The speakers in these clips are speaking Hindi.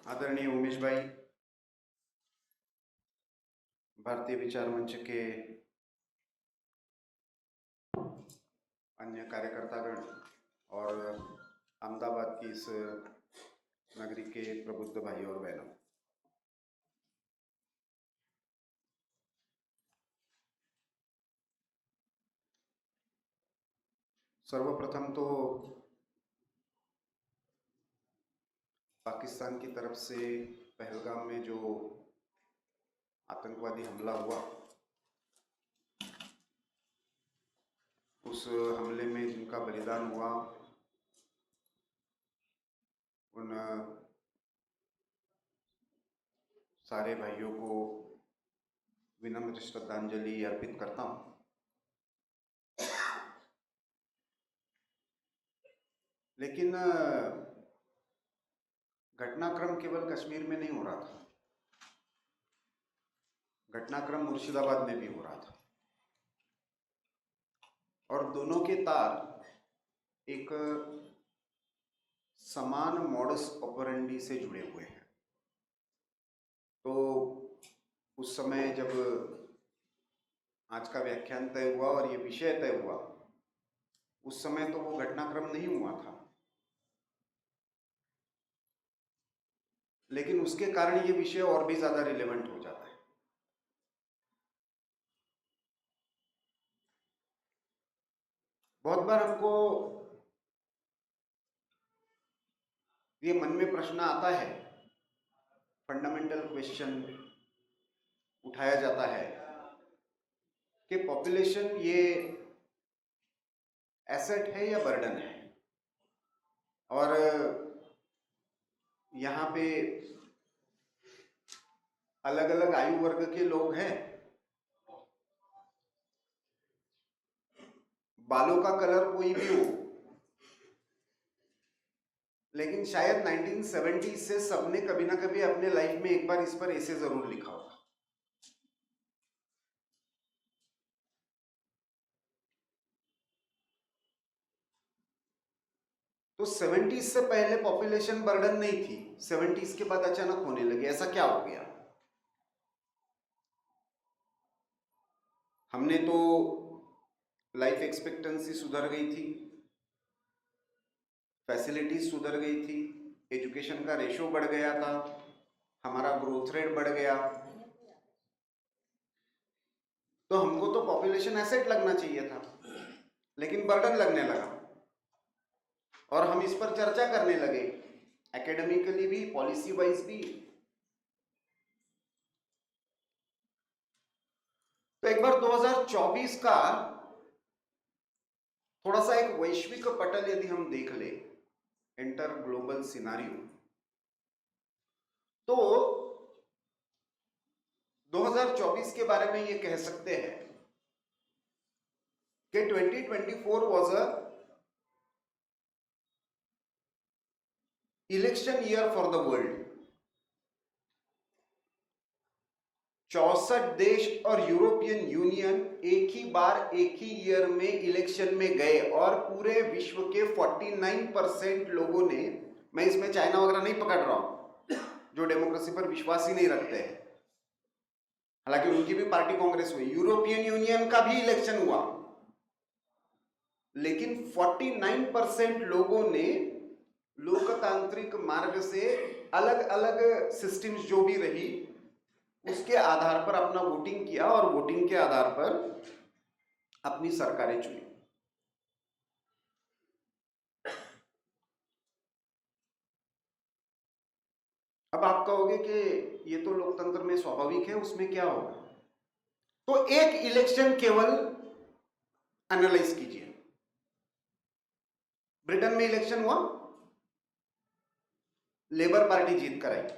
आदरणीय उमेश भाई, भारतीय विचार मंच के अन्य कार्यकर्तागण और अहमदाबाद की इस नगरी के प्रबुद्ध भाई और बहनों, सर्वप्रथम तो पाकिस्तान की तरफ से पहलगाम में जो आतंकवादी हमला हुआ, उस हमले में जिनका बलिदान हुआ, उन सारे भाइयों को विनम्र श्रद्धांजलि अर्पित करता हूँ। लेकिन घटनाक्रम केवल कश्मीर में नहीं हो रहा था, घटनाक्रम मुर्शिदाबाद में भी हो रहा था और दोनों के तार एक समान मॉडस ऑपरेंडी से जुड़े हुए हैं। तो उस समय जब आज का व्याख्यान तय हुआ और ये विषय तय हुआ, उस समय तो वो घटनाक्रम नहीं हुआ था, लेकिन उसके कारण ये विषय और भी ज्यादा रिलेवेंट हो जाता है। बहुत बार हमको ये मन में प्रश्न आता है, फंडामेंटल क्वेश्चन उठाया जाता है कि पॉपुलेशन ये एसेट है या बर्डन है, और यहाँ पे अलग अलग आयु वर्ग के लोग हैं, बालों का कलर कोई भी हो, लेकिन शायद 1970 से सबने कभी ना कभी अपने लाइफ में एक बार इस पर ऐसे जरूर लिखा होगा। तो 70 से पहले पॉपुलेशन बर्डन नहीं थी, 70 के बाद अचानक होने लगे। ऐसा क्या हो गया? हमने तो लाइफ एक्सपेक्टेंसी सुधर गई थी, फैसिलिटीज सुधर गई थी, एजुकेशन का रेशो बढ़ गया था, हमारा ग्रोथ रेट बढ़ गया, तो हमको तो पॉपुलेशन एसेट लगना चाहिए था, लेकिन बर्डन लगने लगा और हम इस पर चर्चा करने लगे, एकेडमिकली भी, पॉलिसी वाइज भी। तो एक बार 2024 का थोड़ा सा एक वैश्विक पटल यदि हम देख ले, इंटर ग्लोबल सिनारियो, तो 2024 के बारे में ये कह सकते हैं कि 2024 was a election year for the world. 64 देश और यूरोपियन यूनियन एक ही बार एक ही ईयर में इलेक्शन में गए और पूरे विश्व के 49% लोगों ने, मैं इसमें चाइना वगैरह नहीं पकड़ रहा हूं जो डेमोक्रेसी पर विश्वास ही नहीं रखते हैं, हालांकि उनकी भी पार्टी कांग्रेस हुई, यूरोपियन यूनियन का भी इलेक्शन हुआ, लेकिन 49% लोगों ने लोकतांत्रिक मार्ग से अलग अलग सिस्टम्स जो भी रही उसके आधार पर अपना वोटिंग किया और वोटिंग के आधार पर अपनी सरकारें चुनी। अब आप कहोगे कि ये तो लोकतंत्र में स्वाभाविक है, उसमें क्या होगा? तो एक इलेक्शन केवल एनालाइज कीजिए। ब्रिटेन में इलेक्शन हुआ, लेबर पार्टी जीत कर आई,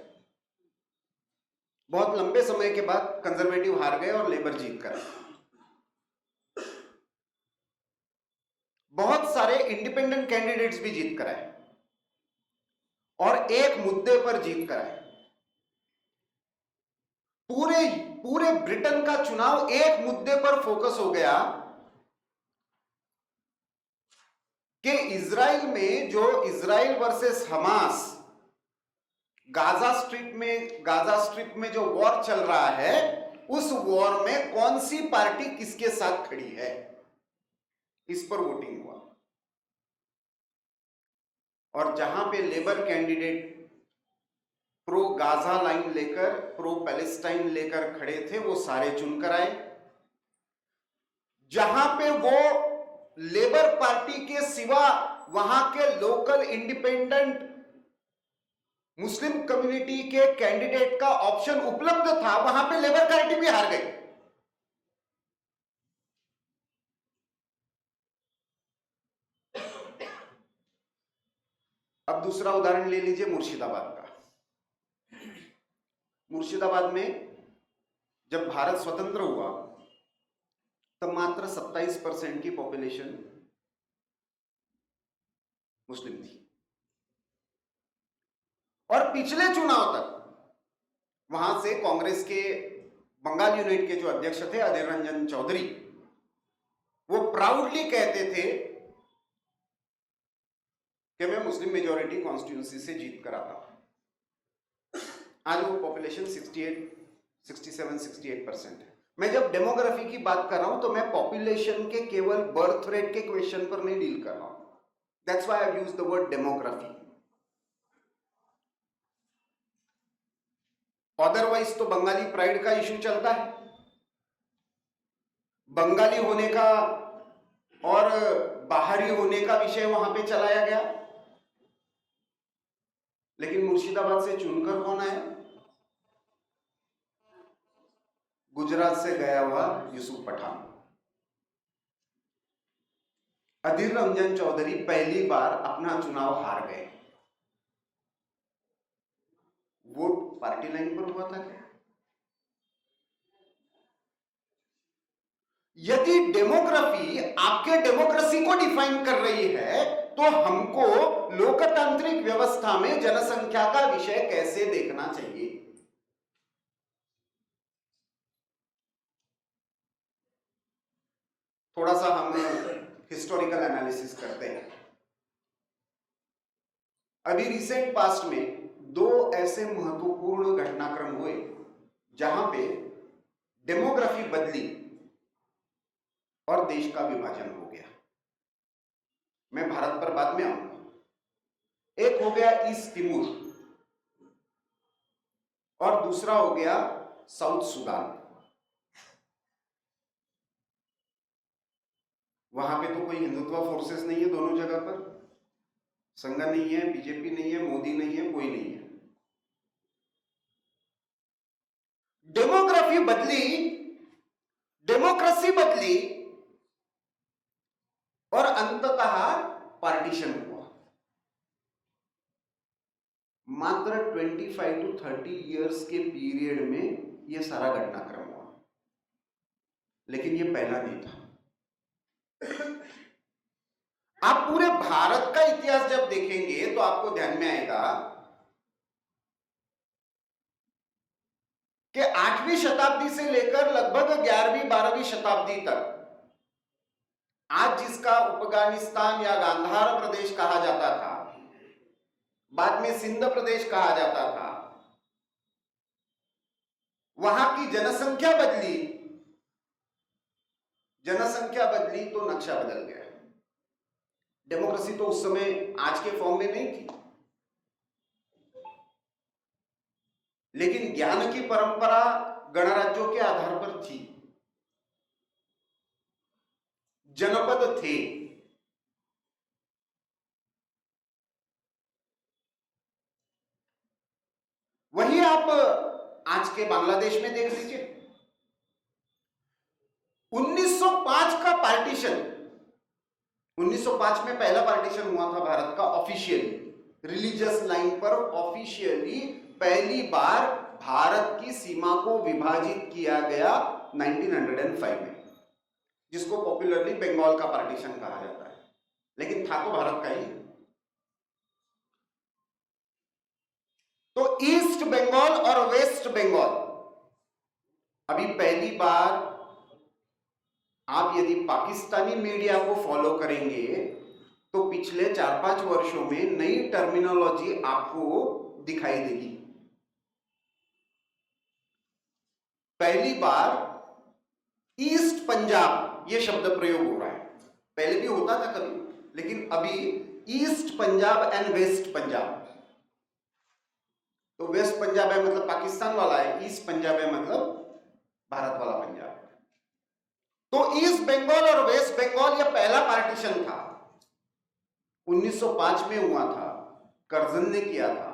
बहुत लंबे समय के बाद कंजर्वेटिव हार गए और लेबर जीत कर आए। बहुत सारे इंडिपेंडेंट कैंडिडेट्स भी जीत कर आए और एक मुद्दे पर जीत कर आए। पूरे ब्रिटेन का चुनाव एक मुद्दे पर फोकस हो गया कि इजराइल में जो Israel versus Hamas Gaza strip में जो वॉर चल रहा है, उस वॉर में कौन सी पार्टी किसके साथ खड़ी है, इस पर वोटिंग हुआ। और जहां पे labour candidate pro Gaza line लेकर, प्रो पैलेस्टाइन लेकर खड़े थे, वो सारे चुनकर आए। जहां पे वो लेबर पार्टी के सिवा वहां के लोकल इंडिपेंडेंट मुस्लिम कम्युनिटी के कैंडिडेट का ऑप्शन उपलब्ध था, वहां पे लेबर पार्टी भी हार गई। अब दूसरा उदाहरण ले लीजिए मुर्शिदाबाद का। मुर्शिदाबाद में जब भारत स्वतंत्र हुआ तब मात्र 27% की पॉपुलेशन मुस्लिम थी। और पिछले चुनाव तक वहां से कांग्रेस के बंगाल यूनिट के जो अध्यक्ष थे अधीर रंजन चौधरी, वो प्राउडली कहते थे कि मैं मुस्लिम मेजॉरिटी कॉन्स्टिट्यूंसी से जीत कर आता हूं। आज वो पॉपुलेशन 67-68% है। मैं जब डेमोग्राफी की बात कर रहा हूं तो मैं पॉपुलेशन के केवल बर्थ रेट के क्वेश्चन पर नहीं डील कर रहा हूं। That's why I use the word demography. Otherwise तो बंगाली प्राइड का इश्यू चलता है, बंगाली होने का और बाहरी होने का विषय वहां पे चलाया गया। लेकिन मुर्शिदाबाद से चुनकर कौन आया? गुजरात से गया हुआ यूसुफ पठान। अधीर रंजन चौधरी पहली बार अपना चुनाव हार गए। वोट पार्टी लाइन पर हुआ था क्या? यदि डेमोग्राफी आपके डेमोक्रेसी को डिफाइन कर रही है, तो हमको लोकतांत्रिक व्यवस्था में जनसंख्या का विषय कैसे देखना चाहिए? थोड़ा सा हम हिस्टोरिकल एनालिसिस करते हैं। अभी रिसेंट पास्ट में दो ऐसे महत्वपूर्ण घटनाक्रम हुए जहां पे डेमोग्राफी बदली और देश का विभाजन हो गया। मैं भारत पर बाद में आऊंगा। एक हो गया ईस्ट तिमोर और दूसरा हो गया साउथ सुडान। वहां पे तो कोई हिंदुत्व फोर्सेस नहीं है दोनों जगह पर, संघ नहीं है, बीजेपी नहीं है, मोदी नहीं है, कोई नहीं है। डेमोग्राफी बदली, डेमोक्रेसी बदली और अंततः पार्टीशन हुआ। मात्र 25 to 30 इयर्स के पीरियड में यह सारा घटनाक्रम हुआ। लेकिन यह पहला नहीं था। आप पूरे भारत का इतिहास जब देखेंगे तो आपको ध्यान में आएगा कि 8वीं शताब्दी से लेकर लगभग 11वीं-12वीं शताब्दी तक आज जिसका अफगानिस्तान या गांधार प्रदेश कहा जाता था, बाद में सिंध प्रदेश कहा जाता था, वहां की जनसंख्या बदली तो नक्शा बदल गया। डेमोक्रेसी तो उस समय आज के फॉर्म में नहीं थी, लेकिन ज्ञान की परंपरा गणराज्यों के आधार पर थी, जनपद थे। वही आप आज के बांग्लादेश में देख लीजिए। 1905 का पार्टीशन, 1905 में पहला पार्टीशन हुआ था भारत का ऑफिशियली, रिलीजियस लाइन पर ऑफिशियली पहली बार भारत की सीमा को विभाजित किया गया 1905 में, जिसको पॉपुलरली बंगाल का पार्टीशन कहा जाता है, लेकिन था तो भारत का ही। तो ईस्ट बंगाल और वेस्ट बंगाल, अभी पहली बार आप यदि पाकिस्तानी मीडिया को फॉलो करेंगे तो पिछले 4-5 वर्षों में नई टर्मिनोलॉजी आपको दिखाई देगी। पहली बार ईस्ट पंजाब ये शब्द प्रयोग हो रहा है। पहले भी होता था कभी, लेकिन अभी east Punjab and west Punjab. तो वेस्ट पंजाब है मतलब पाकिस्तान वाला है, ईस्ट पंजाब है मतलब भारत वाला पंजाब। तो ईस्ट बंगाल और वेस्ट बंगाल यह पहला पार्टीशन था, 1905 में हुआ था, कर्जन ने किया था।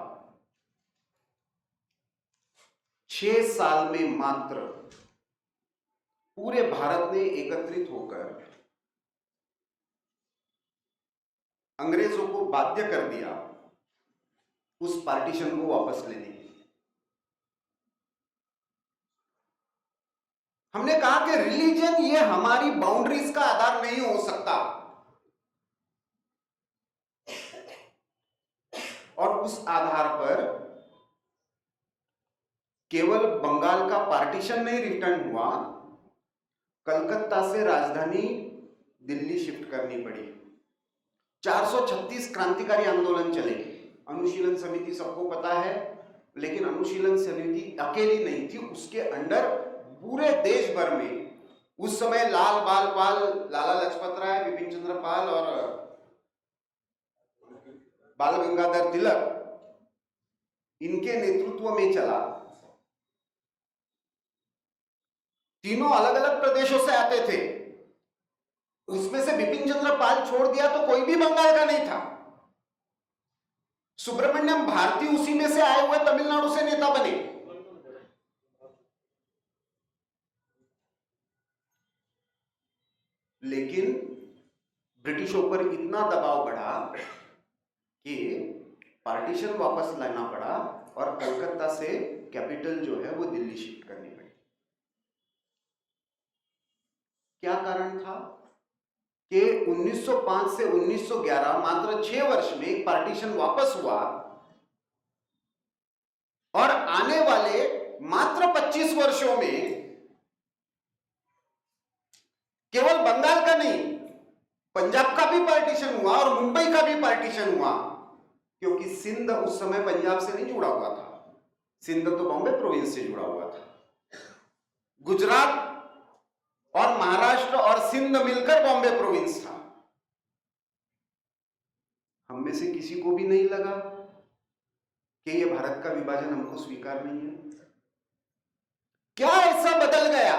6 साल में मात्र पूरे भारत ने एकत्रित होकर अंग्रेजों को बाध्य कर दिया उस पार्टीशन को वापस लेने के लिए। हमने कहा कि रिलीजन ये हमारी बाउंड्रीज का आधार नहीं हो सकता, और उस आधार पर केवल बंगाल का पार्टीशन नहीं रिटर्न हुआ, कलकत्ता से राजधानी दिल्ली शिफ्ट करनी पड़ी। 436 क्रांतिकारी आंदोलन चले। अनुशीलन समिति सबको पता है, लेकिन अनुशीलन समिति अकेली नहीं थी, उसके अंडर पूरे देश भर में उस समय लाल बाल पाल, लाला लजपत राय, बिपिन चंद्र पाल और बाल गंगाधर तिलक, इनके नेतृत्व में चला। तीनों अलग अलग प्रदेशों से आते थे, उसमें से बिपिन चंद्र पाल छोड़ दिया तो कोई भी बंगाल का नहीं था। सुब्रमण्यम भारती उसी में से आए हुए तमिलनाडु से नेता बने। लेकिन ब्रिटिशों पर इतना दबाव बढ़ा कि पार्टीशन वापस लाना पड़ा और कलकत्ता से कैपिटल जो है वो दिल्ली शिफ्ट करनी पड़ी। क्या कारण था कि 1905 से 1911 मात्र 6 वर्ष में एक पार्टीशन वापस हुआ, और आने वाले मात्र 25 वर्षों में केवल बंगाल का नहीं, पंजाब का भी पार्टीशन हुआ और मुंबई का भी पार्टीशन हुआ, क्योंकि सिंध उस समय पंजाब से नहीं जुड़ा हुआ था, सिंध तो बॉम्बे प्रोविंस से जुड़ा हुआ था। गुजरात और महाराष्ट्र और सिंध मिलकर बॉम्बे प्रोविंस था। हम में से किसी को भी नहीं लगा कि यह भारत का विभाजन हमको स्वीकार नहीं है। क्या ऐसा बदल गया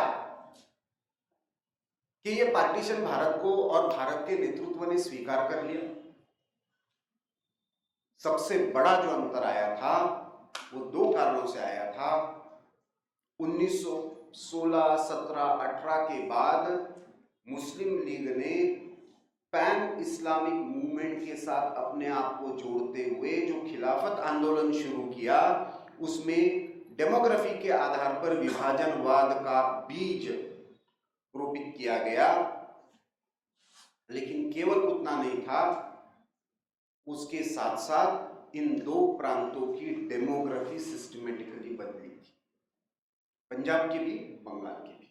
कि यह पार्टीशन भारत को और भारत के नेतृत्व ने स्वीकार कर लिया? सबसे बड़ा जो अंतर आया था वो 2 कारणों से आया था। 1916, 17, 18 के बाद मुस्लिम लीग ने पैन इस्लामिक मूवमेंट के साथ अपने आप को जोड़ते हुए जो खिलाफत आंदोलन शुरू किया, उसमें डेमोग्राफी के आधार पर विभाजनवाद का बीज रोपित किया गया। लेकिन केवल उतना नहीं था, उसके साथ साथ इन 2 प्रांतों की डेमोग्राफी सिस्टमेटिकली बदली थी, पंजाब की भी, बंगाल की भी।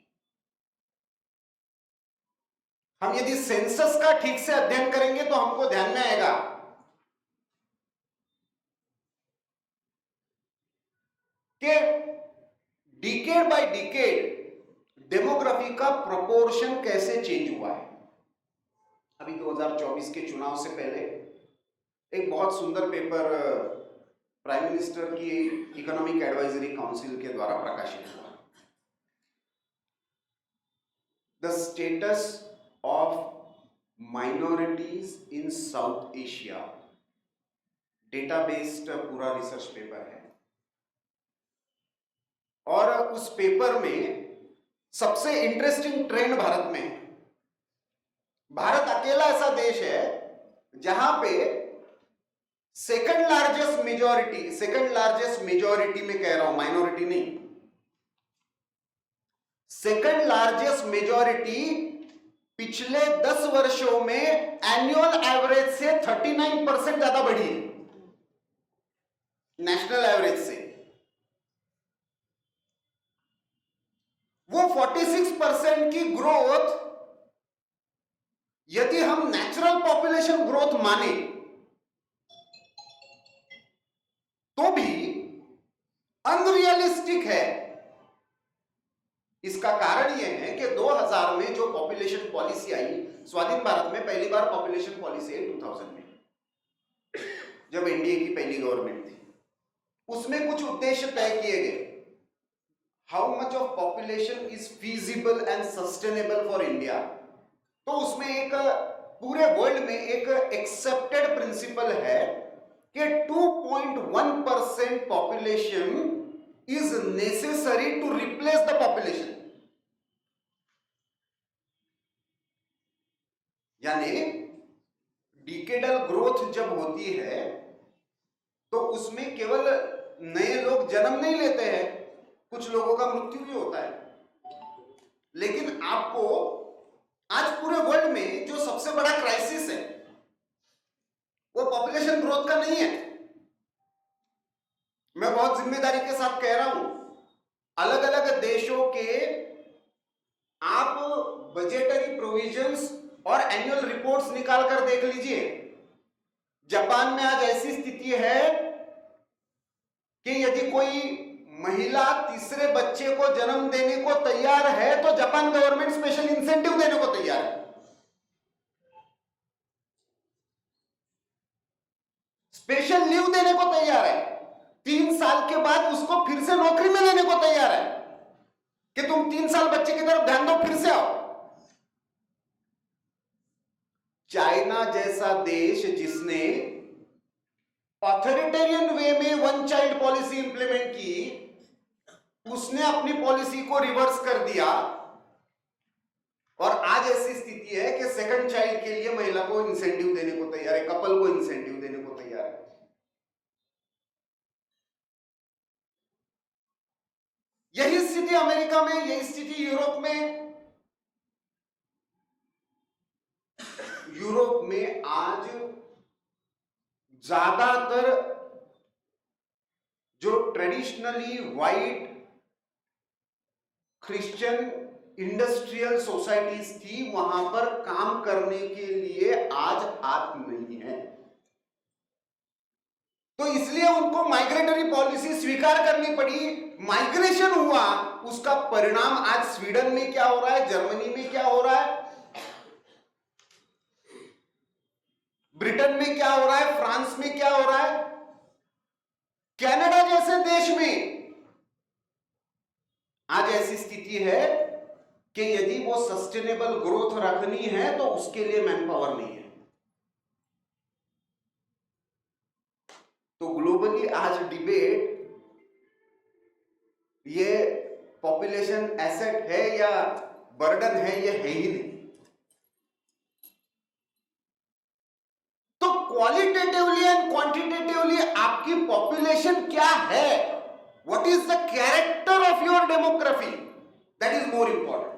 हम यदि सेंसस का ठीक से अध्ययन करेंगे तो हमको ध्यान में आएगा कि डिकेड बाय डिकेड डेमोग्राफी का प्रोपोर्शन कैसे चेंज हुआ है। अभी 2024 के चुनाव से पहले एक बहुत सुंदर पेपर प्राइम मिनिस्टर की इकोनॉमिक एडवाइजरी काउंसिल के द्वारा प्रकाशित हुआ, the status of minorities in South Asia. Databased पूरा रिसर्च पेपर है, और उस पेपर में सबसे इंटरेस्टिंग ट्रेंड भारत में है। भारत अकेला ऐसा देश है जहां पे सेकंड लार्जेस्ट मेजॉरिटी में कह रहा हूं, माइनॉरिटी नहीं, सेकंड लार्जेस्ट मेजॉरिटी पिछले 10 वर्षों में एनुअल एवरेज से 39% ज्यादा बढ़ी है, नेशनल एवरेज से। वो 46% की ग्रोथ यदि हम नेचुरल पॉपुलेशन ग्रोथ माने तो भी अनरियलिस्टिक है। इसका कारण यह है कि 2000 में जो पॉपुलेशन पॉलिसी आई, स्वाधीन भारत में पहली बार पॉपुलेशन पॉलिसी आई 2000 में, जब एनडीए की पहली गवर्नमेंट थी, उसमें कुछ उद्देश्य तय किए गए। How much of population is feasible and sustainable for India. तो उसमें एक पूरे वर्ल्ड में एक एक्सेप्टेड प्रिंसिपल है कि 2.1% population is necessary to replace the population. यानी डिकेडल ग्रोथ जब होती है तो उसमें केवल नए लोग जन्म नहीं लेते हैं, कुछ लोगों का मृत्यु भी होता है। लेकिन आपको आज पूरे वर्ल्ड में जो सबसे बड़ा क्राइसिस है वो पॉपुलेशन ग्रोथ का नहीं है। मैं बहुत जिम्मेदारी के साथ कह रहा हूं, अलग अलग देशों के आप बजटरी प्रोविजंस और एनुअल रिपोर्ट्स निकाल कर देख लीजिए। जापान में आज ऐसी स्थिति है कि यदि कोई महिला तीसरे बच्चे को जन्म देने को तैयार है तो जापान गवर्नमेंट स्पेशल इंसेंटिव देने को तैयार है। स्पेशल लीव देने को तैयार है। 3 साल के बाद उसको फिर से नौकरी में लेने को तैयार है कि तुम 3 साल बच्चे की तरफ ध्यान दो, फिर से आओ। चाइना जैसा देश जिसने ऑथोरिटेरियन वे में वन चाइल्ड पॉलिसी इंप्लीमेंट की, उसने अपनी पॉलिसी को रिवर्स कर दिया और आज ऐसी स्थिति है कि सेकंड चाइल्ड के लिए महिला को इंसेंटिव देने को तैयार है, कपल को इंसेंटिव देने को तैयार है। यही स्थिति अमेरिका में, यही स्थिति यूरोप में। यूरोप में आज ज्यादातर जो traditionally white Christian industrial societies थी, वहां पर काम करने के लिए आज हाथ नहीं है। तो इसलिए उनको माइग्रेटरी पॉलिसी स्वीकार करनी पड़ी। माइग्रेशन हुआ, उसका परिणाम आज स्वीडन में क्या हो रहा है, जर्मनी में क्या हो रहा है, ब्रिटेन में क्या हो रहा है, फ्रांस में क्या हो रहा है, कनाडा जैसे देश में आज ऐसी स्थिति है कि यदि वो सस्टेनेबल ग्रोथ रखनी है तो उसके लिए मैन पावर नहीं है। तो ग्लोबली आज डिबेट ये पॉपुलेशन एसेट है या बर्डन है, ये है ही नहीं। तो क्वालिटेटिवली एंड क्वांटिटेटिवली आपकी पॉपुलेशन क्या है, what is the character of your demography, that is more important.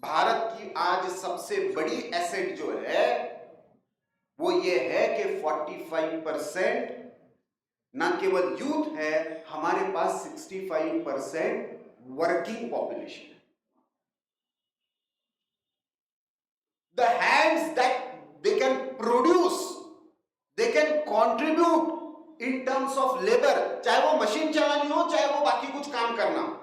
Bharat की आज सबसे बड़ी एसेट जो है वो ये है कि 45% ना केवल यूथ है, हमारे पास 65% वर्किंग पॉपुलेशन है। The hands that they can produce, they can contribute in terms of labor, चाहे वो मशीन चलानी हो, चाहे वो बाकी कुछ काम करना हो।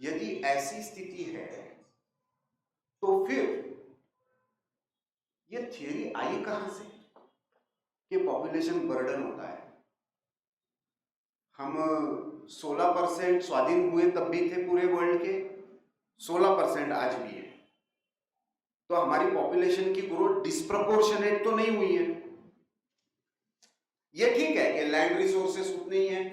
यदि ऐसी स्थिति है तो फिर ये थियरी आई कहां से कि पॉपुलेशन बर्डन होता है। हम 16% स्वाधीन हुए तब भी थे पूरे वर्ल्ड के, 16% आज भी है। तो हमारी पॉपुलेशन की ग्रोथ डिस्प्रपोर्शनेट तो नहीं हुई है। ये ठीक है कि लैंड रिसोर्सेस उतने ही हैं,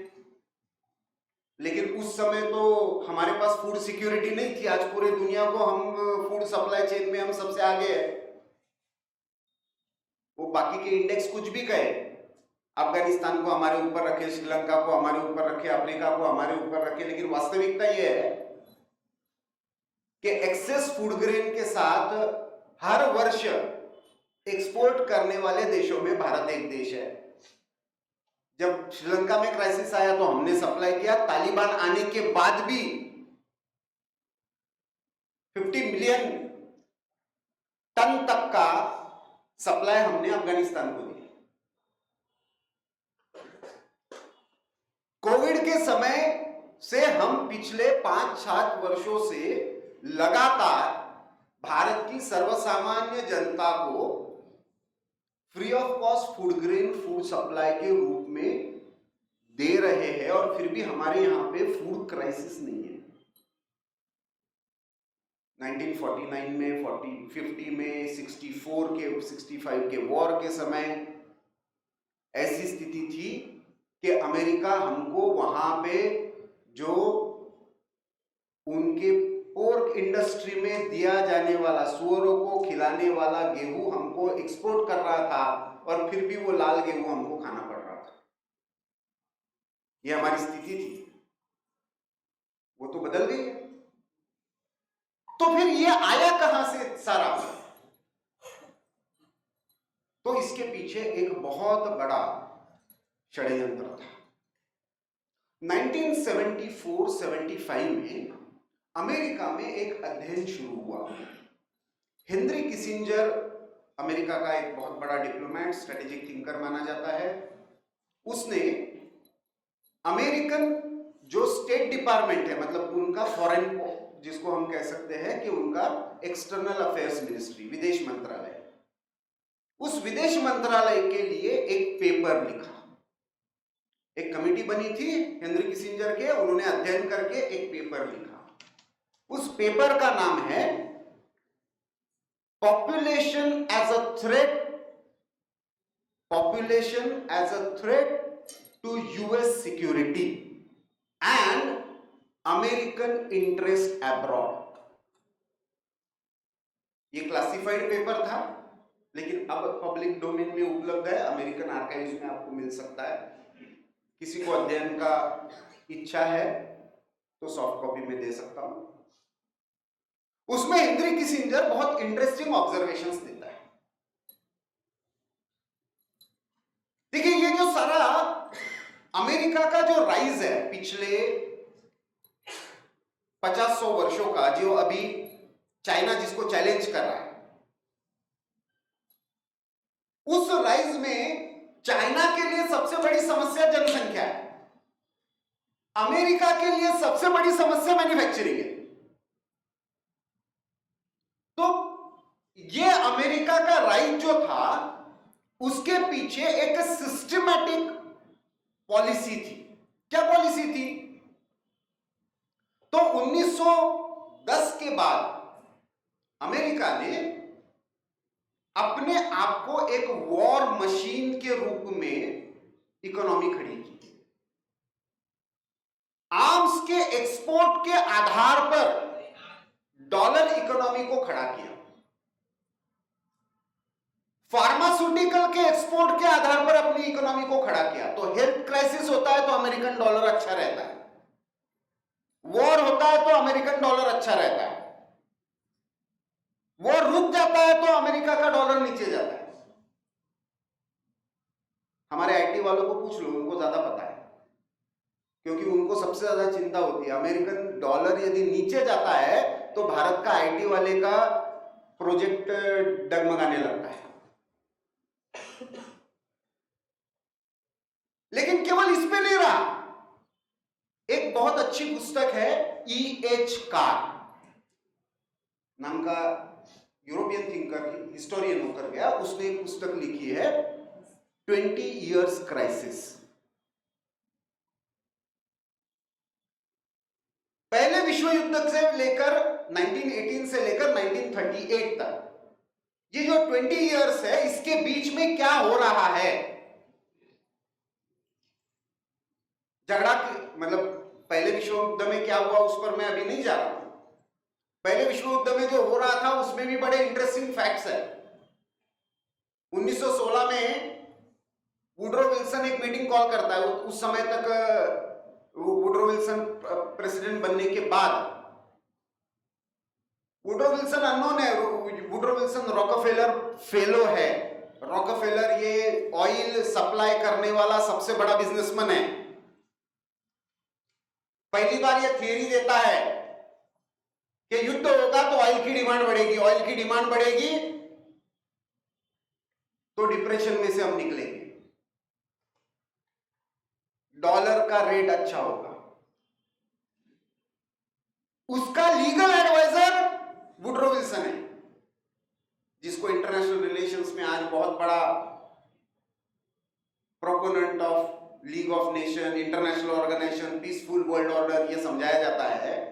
लेकिन उस समय तो हमारे पास फूड सिक्योरिटी नहीं थी। आज पूरे दुनिया को हम फूड सप्लाई चेन में हम सबसे आगे है। वो बाकी के इंडेक्स कुछ भी कहे, अफगानिस्तान को हमारे ऊपर रखे, श्रीलंका को हमारे ऊपर रखे, अफ्रीका को हमारे ऊपर रखे, लेकिन वास्तविकता यह है कि एक्सेस फूड ग्रेन के साथ हर वर्ष एक्सपोर्ट करने वाले देशों में भारत एक देश है। जब श्रीलंका में क्राइसिस आया तो हमने सप्लाई किया। तालिबान आने के बाद भी 50 मिलियन टन तक का सप्लाई हमने अफगानिस्तान को दिया। के समय से हम पिछले 5-7 वर्षों से लगातार भारत की सर्वसामान्य जनता को free of cost food grain food supply के रूप में दे रहे हैं, और फिर भी हमारे यहां पे फूड क्राइसिस नहीं है। 1949 में, 50 में, 65 के वॉर के समय ऐसी स्थिति थी कि अमेरिका हमको वहां पे जो उनके पोर्क इंडस्ट्री में दिया जाने वाला, सुअरों को खिलाने वाला गेहूं हमको एक्सपोर्ट कर रहा था, और फिर भी वो लाल गेहूं हमको खाना पड़ रहा था। ये हमारी स्थिति थी, वो तो बदल गई है। तो फिर ये आया कहां से सारा? तो इसके पीछे एक बहुत बड़ा षड्यंत्र था। 1974-75 में अमेरिका में एक अध्ययन शुरू हुआ। हेनरी किसिंजर अमेरिका का एक बहुत बड़ा डिप्लोमेट, स्ट्रेटेजिक थिंकर माना जाता है। उसने अमेरिकन जो स्टेट डिपार्टमेंट है, मतलब उनका फॉरेन, जिसको हम कह सकते हैं कि उनका एक्सटर्नल अफेयर्स मिनिस्ट्री, विदेश मंत्रालय, उस विदेश मंत्रालय के लिए एक पेपर लिखा। एक कमेटी बनी थी हेनरी किसिंजर के, उन्होंने अध्ययन करके एक पेपर लिखा। उस पेपर का नाम है population as a threat to US security and American interest abroad. ये क्लासिफाइड पेपर था, लेकिन अब पब्लिक डोमेन में उपलब्ध है, अमेरिकन आर्काइव्स में आपको मिल सकता है। किसी को अध्ययन का इच्छा है तो सॉफ्ट कॉपी में दे सकता हूं। उसमें हेनरी किसिंजर बहुत इंटरेस्टिंग ऑब्जर्वेशंस देता है। देखिए, ये जो सारा अमेरिका का जो राइज है पिछले 50-100 वर्षों का, जो अभी चाइना जिसको चैलेंज कर रहा है, उस राइज में चाइना के लिए सबसे बड़ी समस्या जनसंख्या है, अमेरिका के लिए सबसे बड़ी समस्या मैन्युफैक्चरिंग है। तो ये अमेरिका का राइज जो था, उसके पीछे एक सिस्टमैटिक पॉलिसी थी। क्या पॉलिसी थी? तो 1910 के बाद अमेरिका ने अपने आप को एक वॉर मशीन के रूप में इकोनॉमी खड़ी की। आर्म्स के एक्सपोर्ट के आधार पर डॉलर इकोनॉमी को खड़ा किया। फार्मास्यूटिकल के एक्सपोर्ट के आधार पर अपनी इकोनॉमी को खड़ा किया। तो हेल्थ क्राइसिस होता है तो अमेरिकन डॉलर अच्छा रहता है, वॉर होता है तो अमेरिकन डॉलर अच्छा रहता है, वॉर रुक जाता है तो अमेरिका का डॉलर नीचे जाता है। हमारे आईटी वालों को पूछ लो, उनको ज्यादा पता है, क्योंकि उनको सबसे ज्यादा चिंता होती है। अमेरिकन डॉलर यदि नीचे जाता है तो भारत का आईटी वाले का प्रोजेक्ट डगमगाने लगता है। लेकिन केवल इस पे नहीं रहा, एक बहुत अच्छी पुस्तक है E.H. कार नाम का यूरोपियन थिंकर, हिस्टोरियन होकर गया, उसने एक पुस्तक लिखी है 20 Years क्राइसिस। पहले विश्व युद्ध से लेकर 1918 से लेकर 1938 तक, ये जो 20 इयर्स है, इसके बीच में क्या हो रहा है, झगड़ा, मतलब पहले विश्व युद्ध में क्या हुआ उस पर मैं अभी नहीं जा रहा हूं। पहले विश्व युद्ध में जो हो रहा था उसमें भी बड़े इंटरेस्टिंग फैक्ट्स है। 1916 में वुडरो विल्सन एक मीटिंग कॉल करता है। उस समय तक वुडरो विल्सन प्रेसिडेंट बनने के बाद, वुडरो विल्सन अननोन है, वुडरो विल्सन रॉकफेलर फेलो है। रॉकफेलर ये ऑयल सप्लाई करने वाला सबसे बड़ा बिजनेसमैन है। पहली बार ये थियरी देता है कि युद्ध होगा तो ऑयल की डिमांड बढ़ेगी, ऑयल की डिमांड बढ़ेगी तो डिप्रेशन में से हम निकलेंगे। डॉलर का रेट अच्छा होगा। उसका लीगल एडवाइजर वुडरो विल्सन है, जिसको इंटरनेशनल रिलेशंस में आज बहुत बड़ा proponent of league of nation, international organization, peaceful world order ये समझाया जाता है।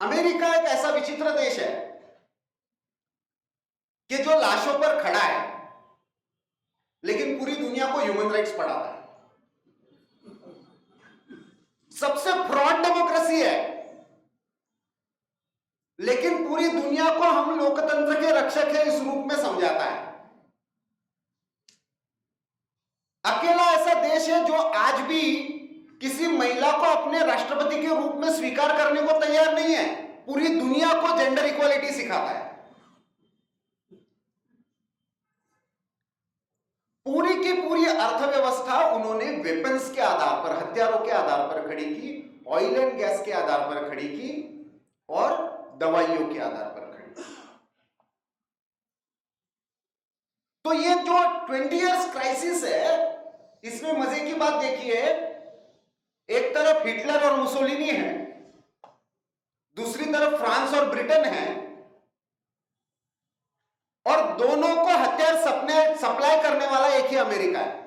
अमेरिका एक ऐसा विचित्र देश है कि जो लाशों पर खड़ा है लेकिन पूरी दुनिया को ह्यूमन राइट्स पढ़ाता है। सबसे फ्रॉड डेमोक्रेसी है, लेकिन पूरी दुनिया को हम लोकतंत्र के रक्षक है इस रूप में समझाता है। अकेला ऐसा देश है जो आज भी किसी महिला को अपने राष्ट्रपति के रूप में स्वीकार करने को तैयार नहीं है। पूरी दुनिया को जेंडर इक्वालिटी सिखाता है। पूरी की पूरी अर्थव्यवस्था उन्होंने वेपन्स के आधार पर, हथियारों के आधार पर खड़ी की, ऑयल एंड गैस के आधार पर खड़ी की और दवाइयों के आधार पर खड़ी की। तो ये जो 20 इयर्स क्राइसिस है, इसमें मजे की बात देखिए, एक तरफ हिटलर और मुसोलिनी है, दूसरी तरफ फ्रांस और ब्रिटेन है, और दोनों को हथियार सप्लाई करने वाला एक ही अमेरिका है।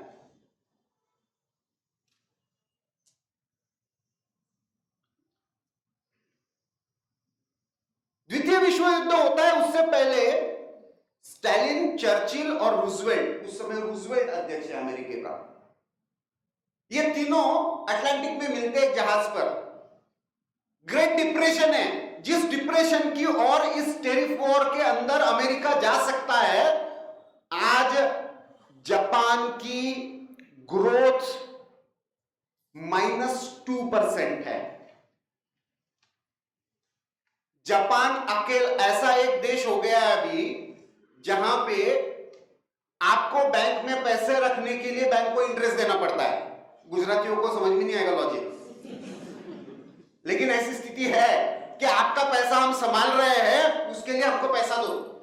द्वितीय विश्व युद्ध होता है, उससे पहले स्टालिन, चर्चिल और रूजवेल्ट, उस समय रूजवेल्ट अध्यक्ष है अमेरिका का, ये तीनों अटलांटिक में मिलते हैं जहाज पर। ग्रेट डिप्रेशन है, जिस डिप्रेशन की और इस टेरिफ वॉर के अंदर अमेरिका जा सकता है, आज जापान की ग्रोथ -2% है। जापान अकेला ऐसा एक देश हो गया है अभी जहां पे आपको बैंक में पैसे रखने के लिए बैंक को इंटरेस्ट देना पड़ता है। गुजरातियों को समझ में नहीं आएगा लॉजिक, लेकिन ऐसी स्थिति है कि आपका पैसा हम संभाल रहे हैं, उसके लिए हमको पैसा दो।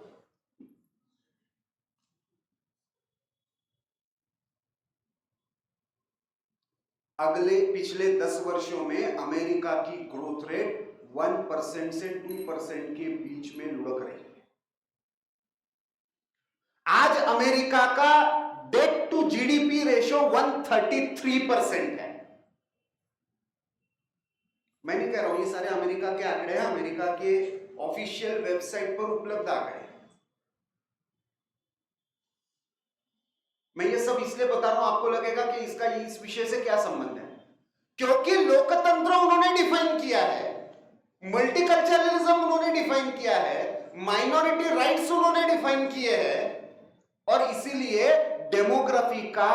पिछले 10 वर्षों में अमेरिका की ग्रोथ रेट 1% से 2% के बीच में लुढ़क रही है। आज अमेरिका का डेट टू जीडीपी रेशियो 133% है। मैं नहीं कह रहा हूं, ये सारे अमेरिका के आंकड़े हैं, अमेरिका के ऑफिशियल वेबसाइट पर उपलब्ध आंकड़े। मैं ये सब इसलिए बता रहा हूं, आपको लगेगा कि इसका इस विषय से क्या संबंध है, क्योंकि लोकतंत्र उन्होंने डिफाइन किया है, मल्टीकल्चरलिज्म उन्होंने डिफाइन किया है, माइनॉरिटी राइट्स उन्होंने डिफाइन किए हैं, और इसीलिए डेमोग्राफी का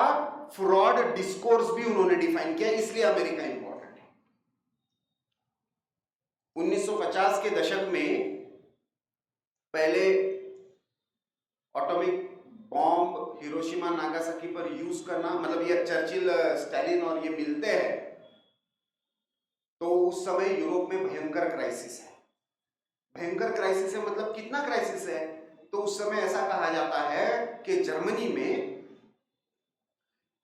फ्रॉड डिस्कोर्स भी उन्होंने डिफाइन किया, इसलिए अमेरिका इंपॉर्टेंट है। 1950 के दशक में पहले एटॉमिक बॉम्ब हिरोशिमा नागासाकी पर यूज करना, मतलब ये चर्चिल, स्टालिन और ये मिलते हैं, तो उस समय यूरोप में भयंकर क्राइसिस है। भयंकर क्राइसिस है मतलब कितना क्राइसिस है, तो उस समय ऐसा कहा जाता है कि जर्मनी में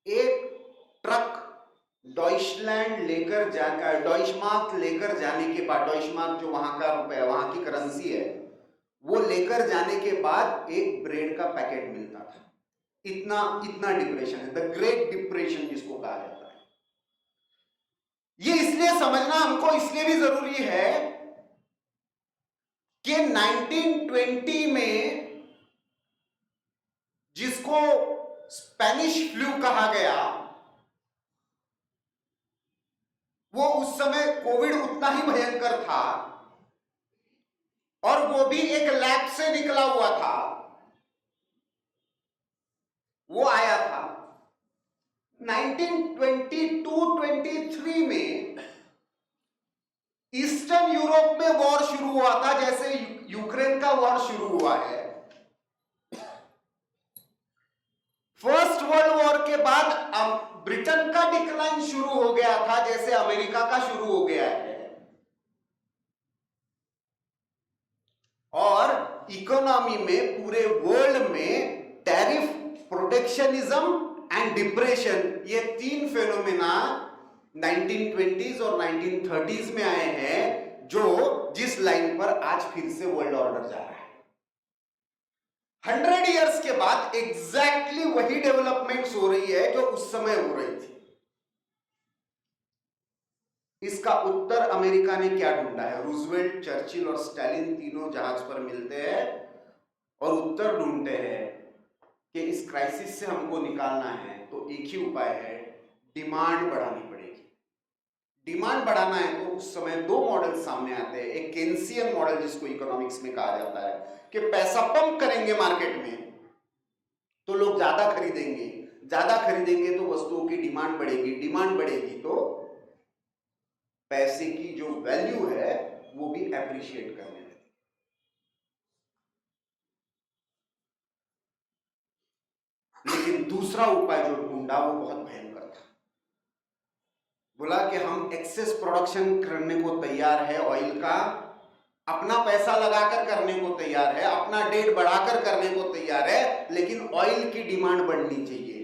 एक ट्रक डॉइचलैंड लेकर जाकर, डॉइचमार्क लेकर जाने के बाद, डॉइचमार्क जो वहां का रुपया, वहां की करेंसी है, वो लेकर जाने के बाद एक ब्रेड का पैकेट मिलता था। इतना डिप्रेशन है, द ग्रेट डिप्रेशन जिसको कहा जाता है। ये इसलिए समझना हमको इसलिए भी जरूरी है कि 1920 में जिसको स्पेनिश फ्लू कहा गया, वो उस समय कोविड उतना ही भयंकर था, और वो भी एक लैब से निकला हुआ था। वो आया था 1922-23 में। ईस्टर्न यूरोप में वॉर शुरू हुआ था, जैसे यूक्रेन का वॉर शुरू हुआ है। फर्स्ट वर्ल्ड वॉर के बाद ब्रिटेन का डिक्लाइन शुरू हो गया था, जैसे अमेरिका का शुरू हो गया है। और इकोनॉमी में पूरे वर्ल्ड में टैरिफ, प्रोटेक्शनिज्म एंड डिप्रेशन, ये तीन फेनोमेना 1920s और 1930s में आए हैं, जो जिस लाइन पर आज फिर से वर्ल्ड ऑर्डर जा रहा है। 100 इयर्स के बाद एग्जैक्टली वही डेवलपमेंट्स हो रही है जो उस समय हो रही थी। इसका उत्तर अमेरिका ने क्या ढूंढा है? रूजवेल्ट, चर्चिल और स्टालिन तीनों जहाज पर मिलते हैं और उत्तर ढूंढते हैं कि इस क्राइसिस से हमको निकालना है तो एक ही उपाय है, डिमांड बढ़ानी पड़ेगी। डिमांड बढ़ाना है तो उस समय दो मॉडल सामने आते हैं। एक केन्सियन मॉडल, जिसको इकोनॉमिक्स में कहा जाता है कि पैसा पंप करेंगे मार्केट में तो लोग ज्यादा खरीदेंगे, ज्यादा खरीदेंगे तो वस्तुओं की डिमांड बढ़ेगी, डिमांड बढ़ेगी तो पैसे की जो वैल्यू है वो भी एप्रिशिएट करने लगेगी। लेकिन दूसरा उपाय जो ढूंढा वो बहुत भयंकर था। बोला कि हम एक्सेस प्रोडक्शन करने को तैयार है ऑयल का, अपना पैसा लगाकर करने को तैयार है, अपना डेट बढ़ाकर करने को तैयार है, लेकिन ऑयल की डिमांड बढ़नी चाहिए।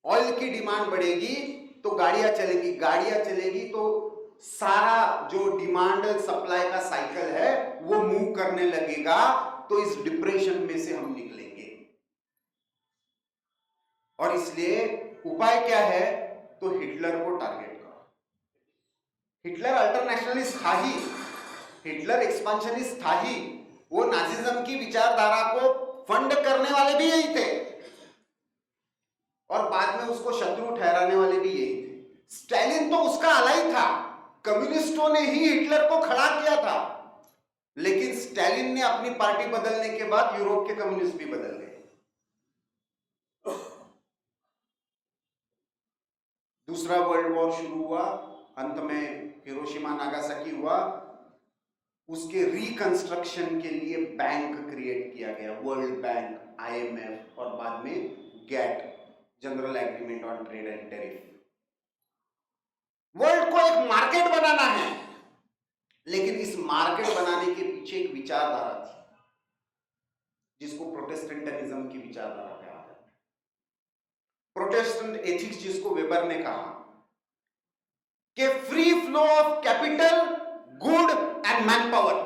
ऑयल की डिमांड बढ़ेगी तो गाड़ियां चलेंगी, गाड़ियां चलेगी तो सारा जो डिमांड सप्लाई का साइकिल है वो मूव करने लगेगा, तो इस डिप्रेशन में से हम निकलेंगे। और इसलिए उपाय क्या है? तो हिटलर को टारगेट करो। हिटलर अल्टरनेशनलिस्ट था ही, हिटलर एक्सपांशनिस्ट था ही, वो नाजिज्म की विचारधारा को फंड करने वाले भी यही थे और बाद में उसको शत्रु ठहराने वाले भी यही थे। स्टालिन तो उसका अलाई था, कम्युनिस्टों ने ही हिटलर को खड़ा किया था, लेकिन स्टालिन ने अपनी पार्टी बदलने के बाद यूरोप के कम्युनिस्ट भी बदल गए। दूसरा वर्ल्ड वॉर शुरू हुआ, अंत में हिरोशिमा नागासाकी हुआ। उसके रिकंस्ट्रक्शन के लिए बैंक क्रिएट किया गया, वर्ल्ड बैंक, IMF और बाद में GATT, general agreement on trade and tariff. World को एक मार्केट बनाना है, लेकिन इस मार्केट बनाने के पीछे एक विचारधारा थी जिसको प्रोटेस्टेंटिज्म की विचारधारा कहा जाता है। प्रोटेस्टेंट एथिक्स, जिसको वेबर ने कहा कि free flow of capital, good and man power,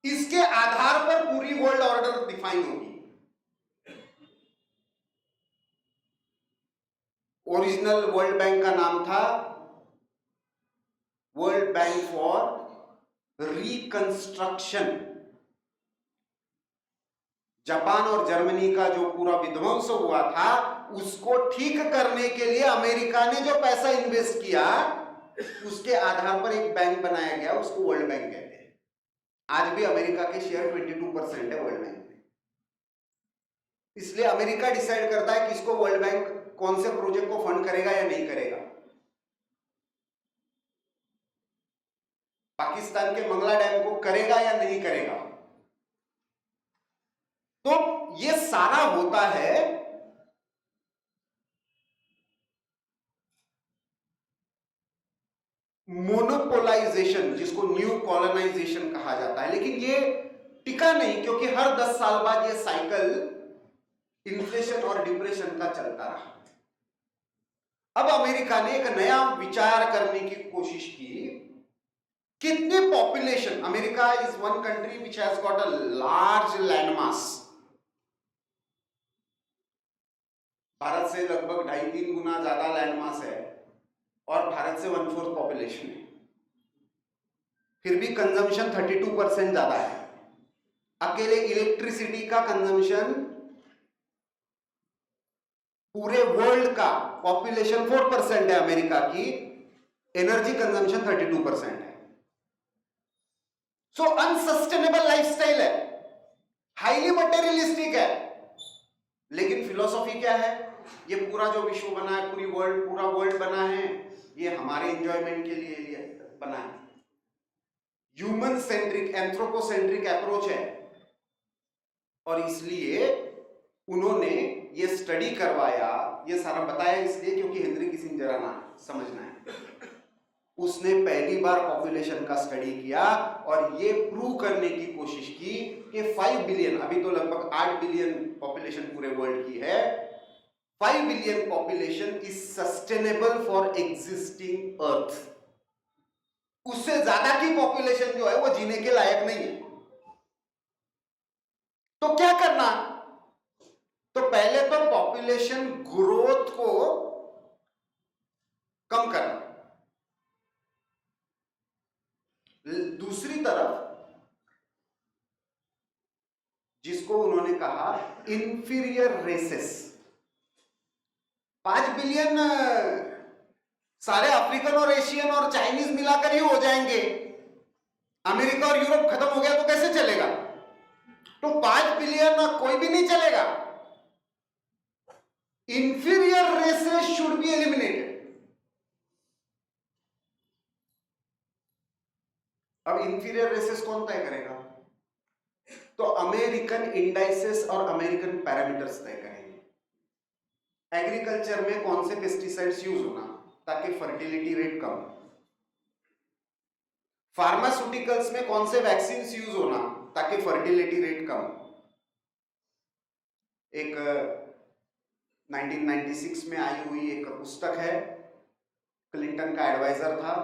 इसके आधार पर पूरी वर्ल्ड ऑर्डर डिफाइन होगी। ओरिजिनल वर्ल्ड बैंक का नाम था world bank for reconstruction. Japan और जर्मनी का जो पूरा विध्वंस हुआ था उसको ठीक करने के लिए अमेरिका ने जो पैसा इन्वेस्ट किया, उसके आधार पर एक बैंक बनाया गया, उसको वर्ल्ड बैंक कहते हैं। आज भी अमेरिका के शेयर 22% है वर्ल्ड बैंक में। इसलिए अमेरिका डिसाइड करता है कि इसको वर्ल्ड बैंक कौन से प्रोजेक्ट को फंड करेगा या नहीं करेगा। पाकिस्तान के मंगला डैम को करेगा या नहीं करेगा। तो ये सारा होता है मोनोपोलाइजेशन, जिसको न्यू कॉलोनाइजेशन कहा जाता है। लेकिन ये टिका नहीं, क्योंकि हर 10 साल बाद ये साइकिल इन्फ्लेशन और डिप्रेशन का चलता रहा। अब अमेरिका ने एक नया विचार करने की कोशिश की, कितने population, America is one country which has got a large land mass, Bharat से लगभग 2.5-3 गुना ज्यादा लैंड मास है और भारत से 1/4 पॉपुलेशन है, फिर भी कंजम्पशन 32% ज्यादा है। अकेले इलेक्ट्रिसिटी का कंजम्पशन पूरे वर्ल्ड का, पॉपुलेशन 4% है अमेरिका की, एनर्जी कंजम्पशन 32% है। सो अनसस्टेनेबल लाइफस्टाइल है, हाईली मटेरियलिस्टिक है। लेकिन फिलॉसफी क्या है? ये पूरा जो विश्व बना है, पूरा वर्ल्ड बना है, ये हमारे एंजॉयमेंट के लिए बना है। ह्यूमन सेंट्रिक, एंथ्रोपोसेंट्रिक अप्रोच है। और इसलिए उन्होंने ये स्टडी करवाया, ये सारा बताया इसलिए क्योंकि हेनरी किसिंजर ना समझना है, उसने पहली बार पॉपुलेशन का स्टडी किया और ये प्रूव करने की कोशिश की कि 5 बिलियन, अभी तो लगभग 8 बिलियन पॉपुलेशन पूरे वर्ल्ड की है, 5 billion population is sustainable for existing earth. उससे ज्यादा की पॉपुलेशन जो है वो जीने के लायक नहीं है। तो क्या करना? तो पहले तो पॉपुलेशन ग्रोथ को कम करना, दूसरी तरफ जिसको उन्होंने कहा इंफीरियर रेसेस, 5 बिलियन सारे अफ्रीकन और एशियन और चाइनीज मिलाकर ही हो जाएंगे। अमेरिका और यूरोप खत्म हो गया तो कैसे चलेगा? तो 5 बिलियन कोई भी नहीं चलेगा। Inferior races should be eliminated. अब इंफीरियर रेसेस कौन तय करेगा? तो अमेरिकन इंडाइसेस और अमेरिकन पैरामीटर्स तय करेंगे। एग्रीकल्चर में कौन से पेस्टिसाइड्स यूज होना ताकि फर्टिलिटी रेट कम, फार्मास्यूटिकल्स में कौन से वैक्सीन यूज होना ताकि फर्टिलिटी रेट कम। एक 1996 में आई हुई एक पुस्तक है, क्लिंटन का एडवाइजर था,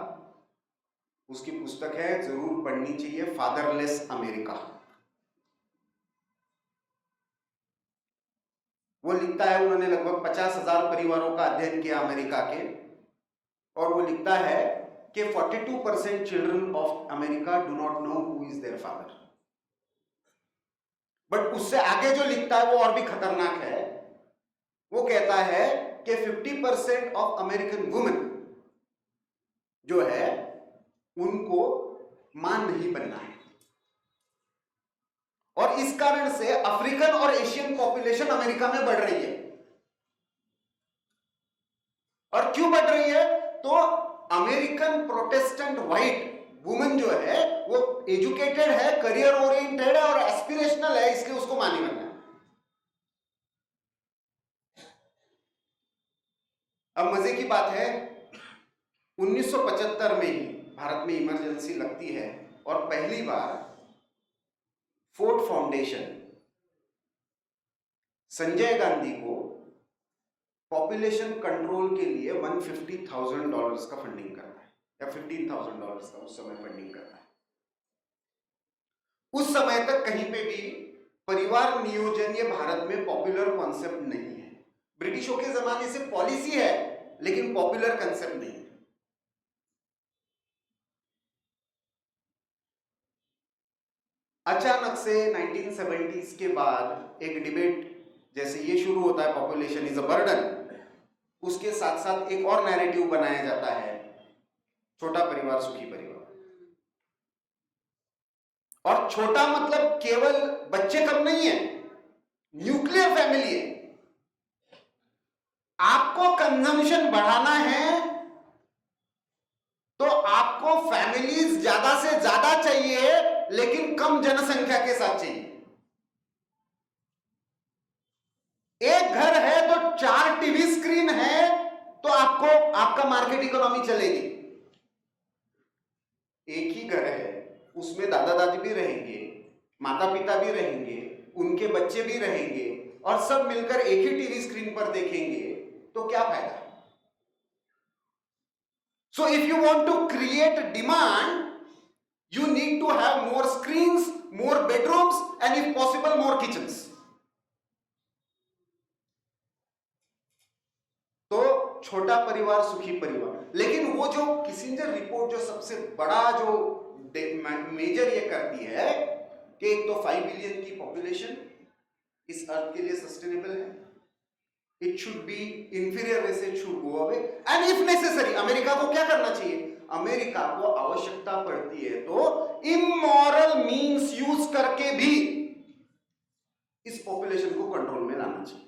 उसकी पुस्तक है, जरूर पढ़नी चाहिए, फादरलेस अमेरिका। वो लिखता है, उन्होंने लगभग 50,000 परिवारों का अध्ययन किया अमेरिका के, और वो लिखता है कि 42% children of America do not know who is their father. But उससे आगे जो लिखता है वो और भी खतरनाक है। वो कहता है कि 50% ऑफ अमेरिकन वुमेन जो है उनको मां नहीं बनना है, और इस कारण से अफ्रीकन और एशियन पॉपुलेशन अमेरिका में बढ़ रही है। और क्यों बढ़ रही है? तो अमेरिकन प्रोटेस्टेंट व्हाइट वुमेन जो है वो एजुकेटेड है, करियर ओरिएंटेड है और एस्पिरेशनल है, इसलिए उसको मां नहीं बनना है। अब मजे की बात है, 1975 में ही भारत में इमरजेंसी लगती है और पहली बार फोर्ड फाउंडेशन संजय गांधी को पॉपुलेशन कंट्रोल के लिए $150,000 का फंडिंग करता है, या $15,000 का उस समय फंडिंग करता है। उस समय तक कहीं पे भी परिवार नियोजन ये भारत में पॉपुलर कॉन्सेप्ट नहीं है। ब्रिटिशों के जमाने से पॉलिसी है लेकिन पॉपुलर कंसेप्ट नहीं है। अचानक से 1970s के बाद एक डिबेट, जैसे ये शुरू होता है पॉपुलेशन इज अ बर्डन, उसके साथ साथ एक और नैरेटिव बनाया जाता है, छोटा परिवार सुखी परिवार। और छोटा मतलब केवल बच्चे कम नहीं है, न्यूक्लियर फैमिली है। आपको कंजम्पशन बढ़ाना है तो आपको फैमिलीज ज्यादा से ज्यादा चाहिए, लेकिन कम जनसंख्या के साथ चाहिए। एक घर है तो 4 टीवी स्क्रीन है तो आपको आपका मार्केट इकोनॉमी चलेगी। एक ही घर है, उसमें दादा दादी भी रहेंगे, माता पिता भी रहेंगे, उनके बच्चे भी रहेंगे, और सब मिलकर एक ही टीवी स्क्रीन पर देखेंगे, तो क्या फायदा? So if you want to create demand, you need to have more screens, more bedrooms, and if possible more kitchens. तो छोटा परिवार सुखी परिवार। लेकिन वो जो किसिंजर रिपोर्ट जो सबसे बड़ा जो मेजर ये करती है कि एक तो 5 बिलियन की पॉपुलेशन इस अर्थ के लिए सस्टेनेबल है, it should be inferior races should go away, and if necessary America को क्या करना चाहिए? अमेरिका को आवश्यकता पड़ती है तो इमोरल मीन्स यूज करके भी इस पॉपुलेशन को कंट्रोल में लाना चाहिए।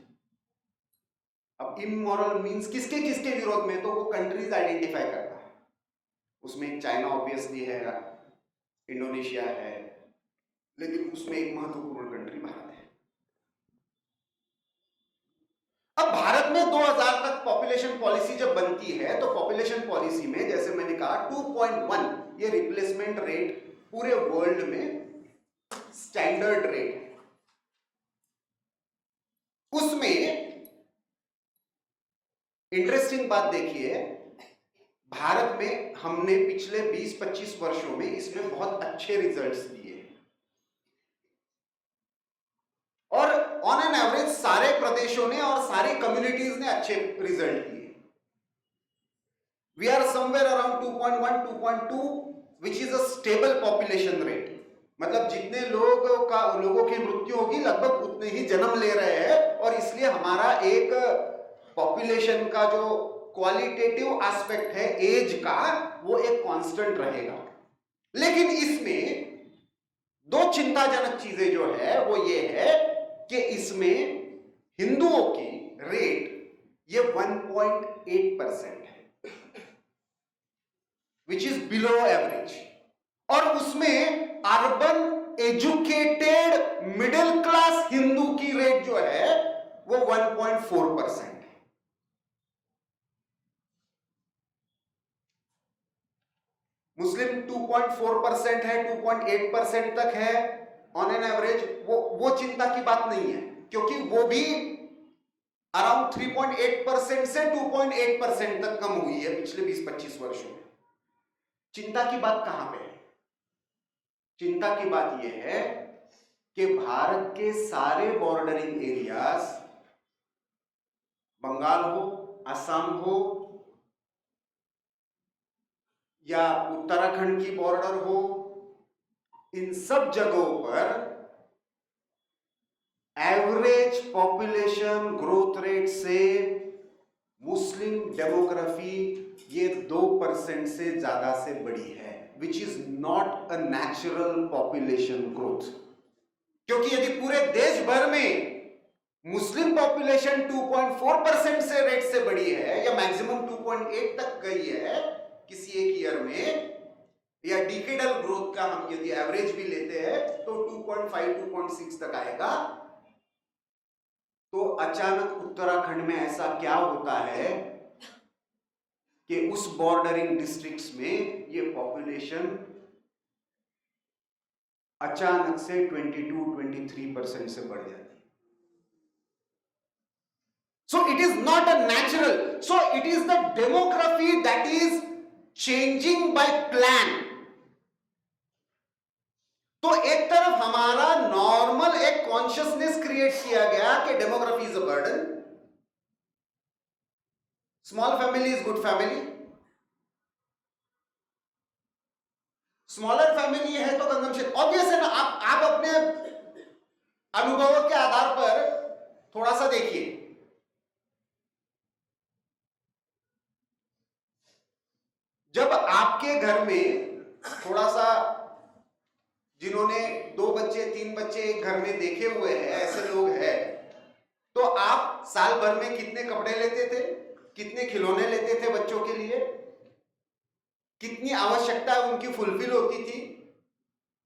अब इमोरल मीन्स किसके किसके विरोध में? तो वो कंट्रीज आइडेंटिफाई करता है, उसमें चाइना ऑब्वियसली है, इंडोनेशिया है, लेकिन उसमें एक महत्वपूर्ण कंट्री भारत है। अब भारत में 2000 तक पॉपुलेशन पॉलिसी जब बनती है तो पॉपुलेशन पॉलिसी में जैसे मैंने कहा 2.1 ये रिप्लेसमेंट रेट पूरे वर्ल्ड में स्टैंडर्ड रेट है। उसमें बात देखिए, भारत में हमने पिछले 20-25 वर्षों में इसमें बहुत अच्छे रिजल्ट्स दिए और ऑन एन एवरेज सारे प्रदेशों ने और सारी कम्युनिटीज ने अच्छे रिजल्ट दिए। We are somewhere around 2.1 2.2 which is a stable population rate, मतलब जितने लोगों की मृत्यु होगी लगभग उतने ही जन्म ले रहे हैं और इसलिए हमारा एक पॉपुलेशन का जो क्वालिटेटिव एस्पेक्ट है एज का वो एक कांस्टेंट रहेगा। लेकिन इसमें दो चिंताजनक चीजें जो है वो ये है कि इसमें हिंदुओं की रेट ये 1.8% है विच इज बिलो एवरेज, और उसमें urban educated middle class Hindu की रेट जो है वो 1.4% है। मुस्लिम 2.4% है, 2.8% तक है ऑन एन एवरेज। वो चिंता की बात नहीं है क्योंकि वो भी अराउंड 3.8% से 2.8% तक कम हुई है पिछले 20-25 वर्षों में। चिंता की बात कहां पे है? चिंता की बात यह है कि भारत के सारे बॉर्डरिंग एरियाज, बंगाल हो, असम हो या उत्तराखंड की बॉर्डर हो, इन सब जगहों पर एवरेज पॉपुलेशन ग्रोथ रेट से मुस्लिम डेमोग्राफी ये 2% से ज्यादा से बड़ी है, which is not a natural population growth. क्योंकि यदि पूरे देश भर में मुस्लिम पॉपुलेशन 2.4% से रेट से बड़ी है या मैक्सिमम 2.8 तक गई है किसी एक ईयर में, या डिकेडल ग्रोथ का हम यदि एवरेज भी लेते हैं तो 2.5 2.6 तक आएगा, तो अचानक उत्तराखंड में ऐसा क्या होता है कि उस बॉर्डरिंग डिस्ट्रिक्ट्स में ये पॉपुलेशन अचानक से 22-23% से बढ़ जाती है। So it is not a natural, so it is the demography that is changing by plan. तो एक तरफ हमारा नॉर्मल एक कॉन्शियसनेस क्रिएट किया गया कि demography is a burden, small family is good family, smaller family है तो कंजम्पशन ऑब्वियस है ना। आप अपने अनुभवों के आधार पर थोड़ा सा देखिए, जब आपके घर में थोड़ा सा, जिन्होंने 2 बच्चे 3 बच्चे एक घर में देखे हुए हैं, ऐसे लोग हैं, तो आप साल भर में कितने कपड़े लेते थे, कितने खिलौने लेते थे बच्चों के लिए, कितनी आवश्यकता उनकी फुलफिल होती थी,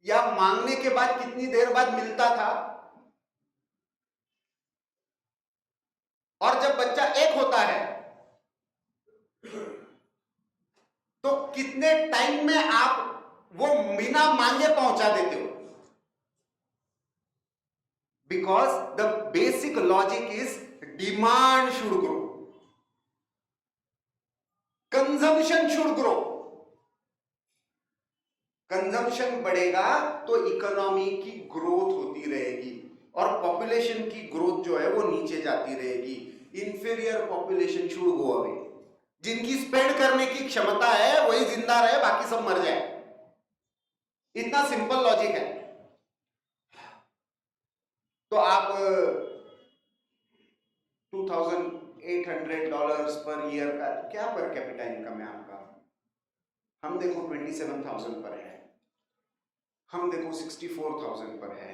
या मांगने के बाद कितनी देर बाद मिलता था। और जब बच्चा एक होता है तो कितने टाइम में आप वो बिना मांगे पहुंचा देते हो, because the basic logic is demand should grow, consumption should grow. Consumption बढ़ेगा तो इकोनॉमी की ग्रोथ होती रहेगी और पॉपुलेशन की ग्रोथ जो है वो नीचे जाती रहेगी। Inferior population should go away. जिनकी स्पेंड करने की क्षमता है वही जिंदा रहे, बाकी सब मर जाए। इतना सिंपल लॉजिक है। तो आप $2,800 पर ईयर का क्या पर कैपिटा इनकम है आपका? हम देखो 27,000 पर है, हम देखो 64,000 पर है।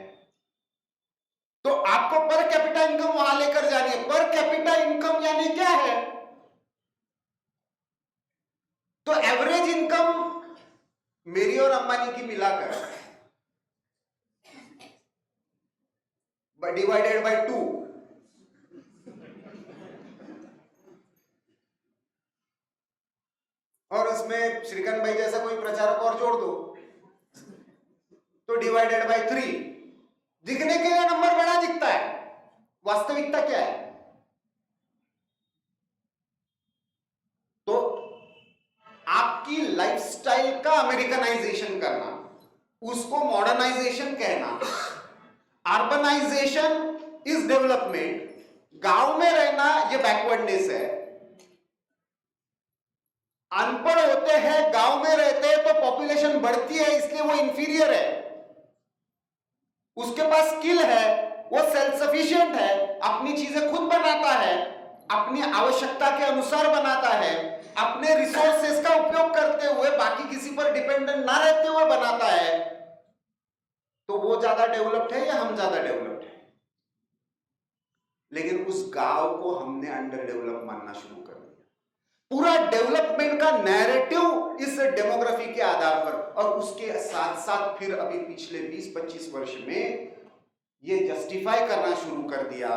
तो आपको पर कैपिटा इनकम वहां लेकर जानी है। पर कैपिटा इनकम यानी क्या है? तो एवरेज इनकम मेरी और अंबानी की मिलाकर डिवाइडेड बाय 2, और उसमें श्रीकांत भाई जैसा कोई प्रचारक और जोड़ दो तो डिवाइडेड बाय 3। दिखने के लिए नंबर बड़ा दिखता है, वास्तविकता क्या है? अमेरिकनाइजेशन करना, उसको मॉडर्नाइजेशन कहना। अर्बनाइजेशन इज डेवलपमेंट, गांव में रहना ये बैकवर्डनेस है। अनपढ़ होते हैं, गांव में रहते हैं तो पॉपुलेशन बढ़ती है, इसलिए वो इंफीरियर है। उसके पास स्किल है, वो सेल्फ सफिशिएंट है, अपनी चीजें खुद बनाता है, अपनी आवश्यकता के अनुसार बनाता है, अपने रिसोर्सेस का उपयोग करते हुए बाकी किसी पर डिपेंडेंट ना रहते हुए बनाता है। तो वो ज्यादा डेवलप्ड है या हम ज्यादा डेवलप्ड है? लेकिन उस गांव को हमने अंडर डेवलप मानना शुरू कर दिया। पूरा डेवलपमेंट का नैरेटिव इस डेमोग्राफी के आधार पर, और उसके साथ साथ फिर अभी पिछले 20-25 वर्ष में ये जस्टिफाई करना शुरू कर दिया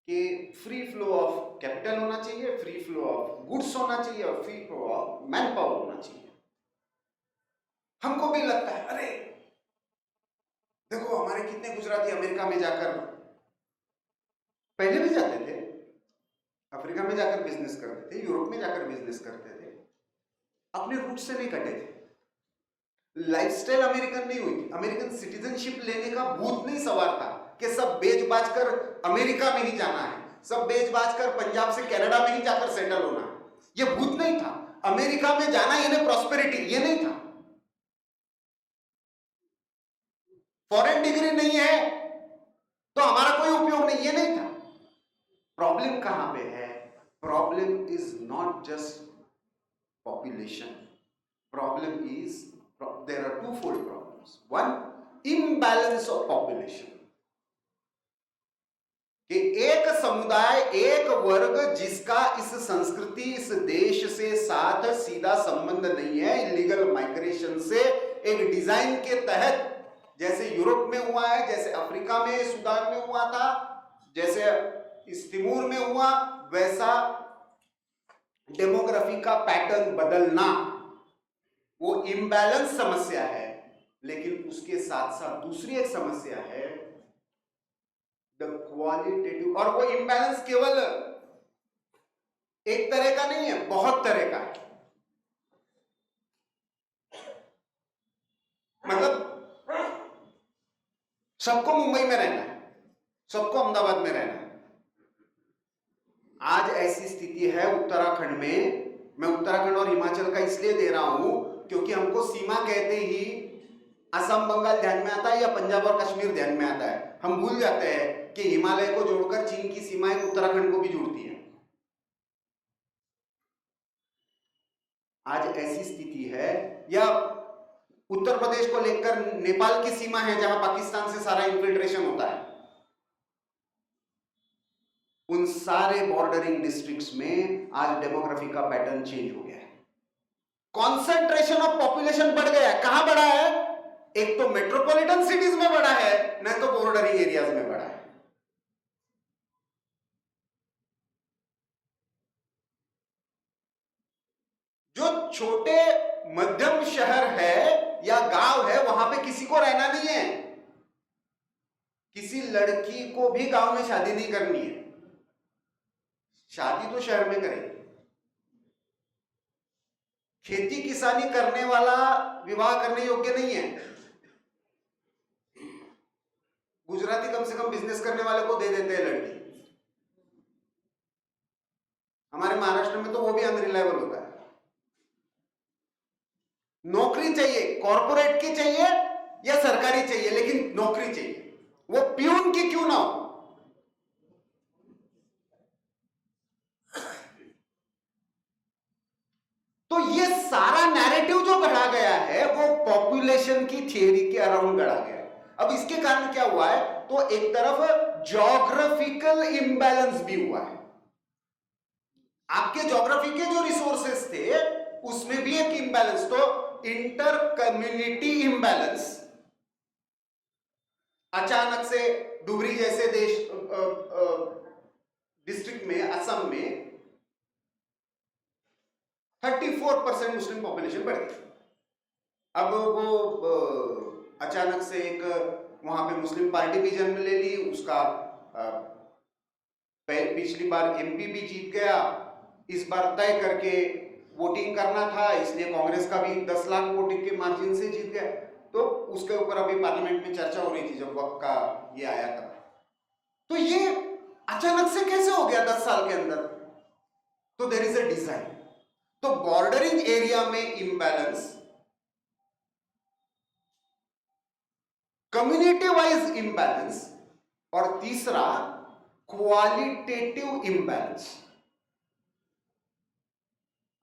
कि फ्री फ्लो ऑफ कैपिटल होना चाहिए, फ्री फ्लो ऑफ गुड्स होना चाहिए और free flow of man power होना चाहिए। हमको भी लगता है अरे देखो हमारे कितने गुजराती अमेरिका में जाकर, पहले भी जाते थे, अफ्रीका में जाकर बिजनेस करते थे, यूरोप में जाकर बिजनेस करते थे, अपने रूट से नहीं कटे थे। लाइफस्टाइल अमेरिकन नहीं हुई थी, अमेरिकन सिटीजनशिप लेने का भूत नहीं सवार था कि सब बेच बाज कर अमेरिका में ही जाना है, सब बेच बाज कर पंजाब से कनाडा में ही जाकर सेटल होना है, ये भूत नहीं था। अमेरिका में जाना यानी प्रॉस्पेरिटी, ये नहीं था। फॉरेन डिग्री नहीं है तो हमारा कोई उपयोग नहीं, ये नहीं था। प्रॉब्लम कहां पे है? Problem is not just population. Problem is there are twofold problems. One, imbalance of population. कि एक समुदाय, एक वर्ग जिसका इस संस्कृति, इस देश से साथ सीधा संबंध नहीं है, इलीगल माइग्रेशन से एक डिजाइन के तहत, जैसे यूरोप में हुआ है, जैसे अफ्रीका में सूडान में हुआ था, जैसे इस तिमूर में हुआ, वैसा डेमोग्राफी का पैटर्न बदलना, वो इम्बैलेंस समस्या है। लेकिन उसके साथ साथ दूसरी एक समस्या है द क्वालिटेटिव, और वो इम्बैलेंस केवल एक तरह का नहीं है, बहुत तरह का है। मतलब सबको मुंबई में रहना है, सबको अहमदाबाद में रहना है। आज ऐसी स्थिति है उत्तराखंड में, मैं उत्तराखंड और हिमाचल का इसलिए दे रहा हूं क्योंकि हमको सीमा कहते ही असम बंगाल ध्यान में आता है या पंजाब और कश्मीर ध्यान में आता है। हम भूल जाते हैं कि हिमालय को जोड़कर चीन की सीमाएं उत्तराखंड को भी जुड़ती हैं। आज ऐसी स्थिति है, या उत्तर प्रदेश को लेकर नेपाल की सीमा है जहां पाकिस्तान से सारा इन्फिल्ट्रेशन होता है। उन सारे बॉर्डरिंग डिस्ट्रिक्ट्स में आज डेमोग्राफी का पैटर्न चेंज हो गया है। कॉन्सेंट्रेशन ऑफ पॉपुलेशन बढ़ गया है। कहां बढ़ा है? एक तो मेट्रोपॉलिटन सिटीज में बढ़ा है, नहीं तो बॉर्डरिंग एरियाज में बढ़ा है। जो छोटे मध्यम शहर है या गांव है, वहां पे किसी को रहना नहीं है। किसी लड़की को भी गांव में शादी नहीं करनी है, शादी तो शहर में करेगी। खेती किसानी करने वाला विवाह करने योग्य नहीं है। गुजराती कम से कम बिजनेस करने वाले को दे देते हैं लड़की, हमारे महाराष्ट्र में तो वो भी अनरिलायबल होता है। नौकरी चाहिए, कॉर्पोरेट की चाहिए या सरकारी चाहिए, लेकिन नौकरी चाहिए, वो प्यून की क्यों ना हो। तो ये सारा नैरेटिव जो गढ़ा गया है वो पॉपुलेशन की थियरी के अराउंड गढ़ा गया है। अब इसके कारण क्या हुआ है? तो एक तरफ ज्योग्राफिकल इंबैलेंस भी हुआ है। आपके ज्योग्राफी के जो रिसोर्सेस थे उसमें भी एक इंबैलेंस, तो इंटर कम्युनिटी इंबैलेंस। अचानक से डुबरी जैसे देश डिस्ट्रिक्ट में, असम में 34% मुस्लिम पॉपुलेशन बढ़ गई। अब वो अचानक से एक वहां पे मुस्लिम पार्टी भी जन्म ले ली, उसका पिछली बार एमपी भी जीत गया, इस बार तय करके वोटिंग करना था, इसलिए कांग्रेस का भी 10 लाख वोटिंग के मार्जिन से जीत गया। तो उसके ऊपर अभी पार्लियामेंट में चर्चा हो रही थी जब वक्त का ये आया था। तो ये अचानक से कैसे हो गया 10 साल के अंदर? तो देयर इज अ डिजाइन। तो बॉर्डरिंग एरिया में इंबैलेंस, कम्युनिटी वाइज इंबैलेंस, और तीसरा क्वालिटेटिव इंबैलेंस।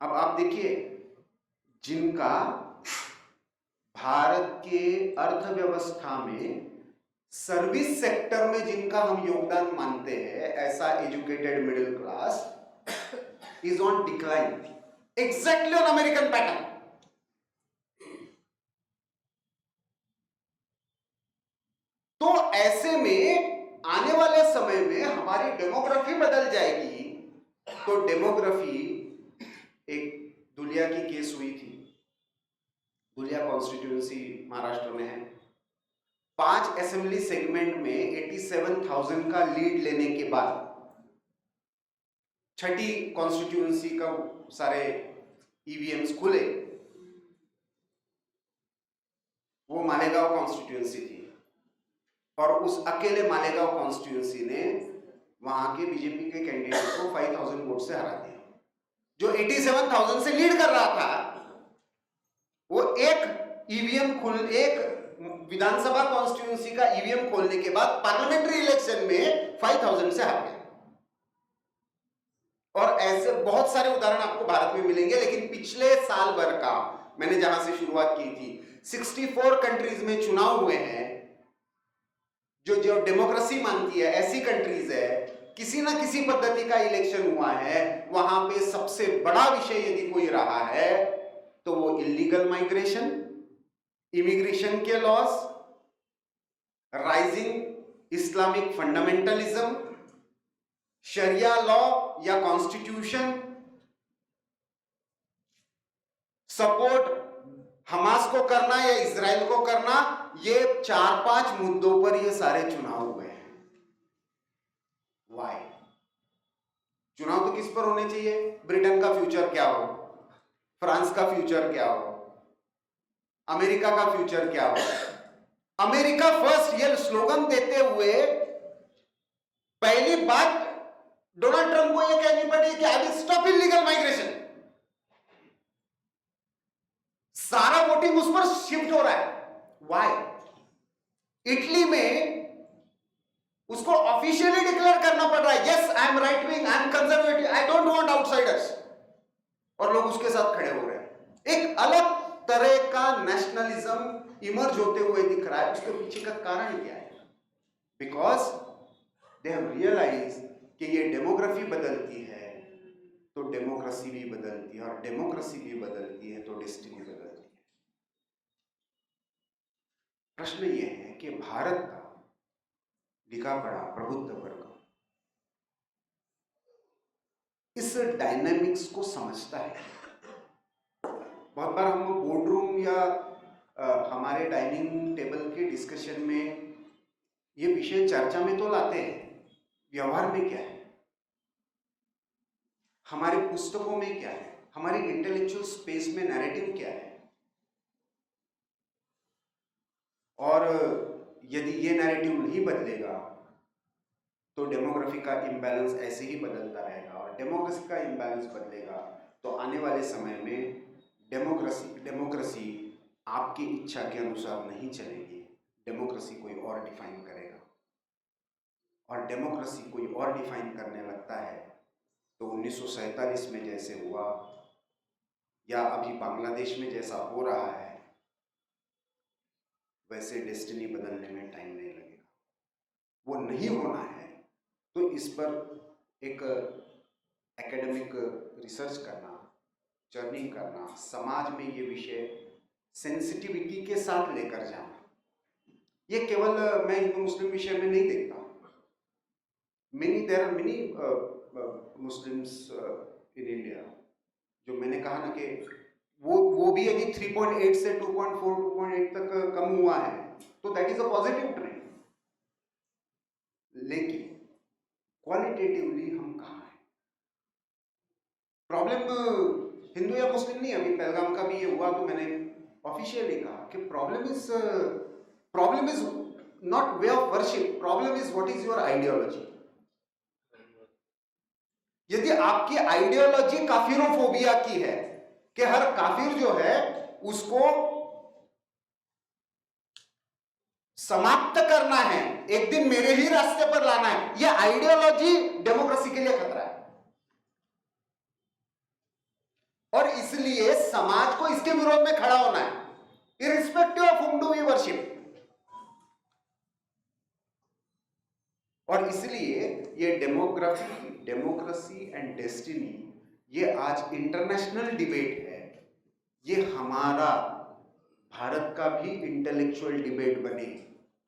अब आप देखिए, जिनका भारत के अर्थव्यवस्था में सर्विस सेक्टर में जिनका हम योगदान मानते हैं, ऐसा educated middle class is on decline, exactly on American pattern. तो ऐसे में आने वाले समय में हमारी डेमोग्राफी बदल जाएगी। तो डेमोग्राफी, एक दुलिया की केस हुई थी, दुलिया कॉन्स्टिट्यूंसी महाराष्ट्र में है। 5 असेंबली सेगमेंट में 87,000 का लीड लेने के बाद छठी कॉन्स्टिट्यूंसी का सारे ईवीएम्स खुले। वो मालेगांव कॉन्स्टिट्यूंसी थी और उस अकेले मालेगांव कॉन्स्टिट्यूंसी ने वहां के बीजेपी के कैंडिडेट को 5,000 वोट से हरा दिया। जो 87,000 से लीड कर रहा था, वो एक विधानसभा कॉन्स्टिट्यूंसी का ईवीएम खोलने के बाद पार्लियामेंट्री इलेक्शन में 5,000 से हार गया। और ऐसे बहुत सारे उदाहरण आपको भारत में मिलेंगे। लेकिन पिछले साल भर का, मैंने जहां से शुरुआत की थी, 64 कंट्रीज में चुनाव हुए हैं जो डेमोक्रेसी मानती है, ऐसी कंट्रीज है, किसी ना किसी पद्धति का इलेक्शन हुआ है। वहां पे सबसे बड़ा विषय यदि कोई रहा है तो वो इलीगल माइग्रेशन, इमिग्रेशन के लॉस, राइजिंग इस्लामिक फंडामेंटलिज्म, शरिया लॉ या कॉन्स्टिट्यूशन, सपोर्ट हमास को करना या इजराइल को करना। ये 4-5 मुद्दों पर ये सारे चुनाव हुए हैं। वाई? चुनाव तो किस पर होने चाहिए? ब्रिटेन का फ्यूचर क्या हो, फ्रांस का फ्यूचर क्या हो, अमेरिका का फ्यूचर क्या हो। अमेरिका फर्स्ट, ये स्लोगन देते हुए पहली बात डोनाल्ड ट्रंप को यह कहनी पड़ी कि I will stop illegal migration. सारा वोटिंग उस पर शिफ्ट हो रहा है। वाई? इटली में उसको ऑफिशियली डिक्लेयर करना पड़ रहा है, yes I am right wing, I am conservative, I don't want outsiders, और लोग उसके साथ खड़े हो रहे हैं। एक अलग तरह का नेशनलिज्म इमर्ज होते हुए दिख रहा है। उसके पीछे का कारण क्या है? बिकॉज दे हैव रियलाइज कि ये डेमोग्राफी बदलती है तो डेमोक्रेसी भी बदलती है, और डेमोक्रेसी भी बदलती है तो डेस्टिनी बदलती है। प्रश्न ये है कि भारत का लिखा पढ़ा प्रबुद्ध वर्ग इस डायनामिक्स को समझता है। बहुत बार हम बोर्ड रूम या हमारे डाइनिंग टेबल के डिस्कशन में ये विषय चर्चा में तो लाते हैं, व्यवहार में क्या है, हमारे पुस्तकों में क्या है, हमारी इंटेलेक्चुअल स्पेस में नैरेटिव क्या है। और यदि ये नैरेटिव नहीं बदलेगा तो डेमोग्राफी का इम्बैलेंस ऐसे ही बदलता रहेगा, और डेमोक्रेसी का इम्बैलेंस बदलेगा तो आने वाले समय में डेमोक्रेसी आपकी इच्छा के अनुसार नहीं चलेगी। डेमोक्रेसी कोई और डिफाइन करेगा, और डेमोक्रेसी कोई और डिफाइन करने लगता है तो 1947 में जैसे हुआ या अभी बांग्लादेश में जैसा हो रहा है, वैसे डेस्टिनी बदलने में टाइम नहीं लगेगा। वो नहीं होना है तो इस पर एक एकेडमिक रिसर्च करना, जर्निंग करना, समाज में ये विषय सेंसिटिविटी के साथ लेकर जाना। ये केवल मैं हिंदू मुस्लिम विषय में नहीं देखता। There are many Muslims in India, जो मैंने कहा ना कि वो भी यदि 3.8 से 2.4 2.8 तक कम हुआ है तो that is a positive trend. लेकिन क्वालिटेटिवली हम कहाँ हैं? प्रॉब्लम हिंदू या मुस्लिम नहीं, अभी पहलगाम का भी ये हुआ तो मैंने ऑफिशियली कहा कि problem is not way of worship, problem is what is your ideology. यदि आपकी आइडियोलॉजी काफिरोफोबिया की है कि हर काफिर जो है उसको समाप्त करना है, एक दिन मेरे ही रास्ते पर लाना है, यह आइडियोलॉजी डेमोक्रेसी के लिए खतरा है। और इसलिए समाज को इसके विरोध में खड़ा होना है, irrespective of whom do we worship। और इसलिए ये डेमोक्रेसी एंड डेस्टिनी, ये आज इंटरनेशनल डिबेट है, ये हमारा भारत का भी इंटेलेक्चुअल डिबेट बने,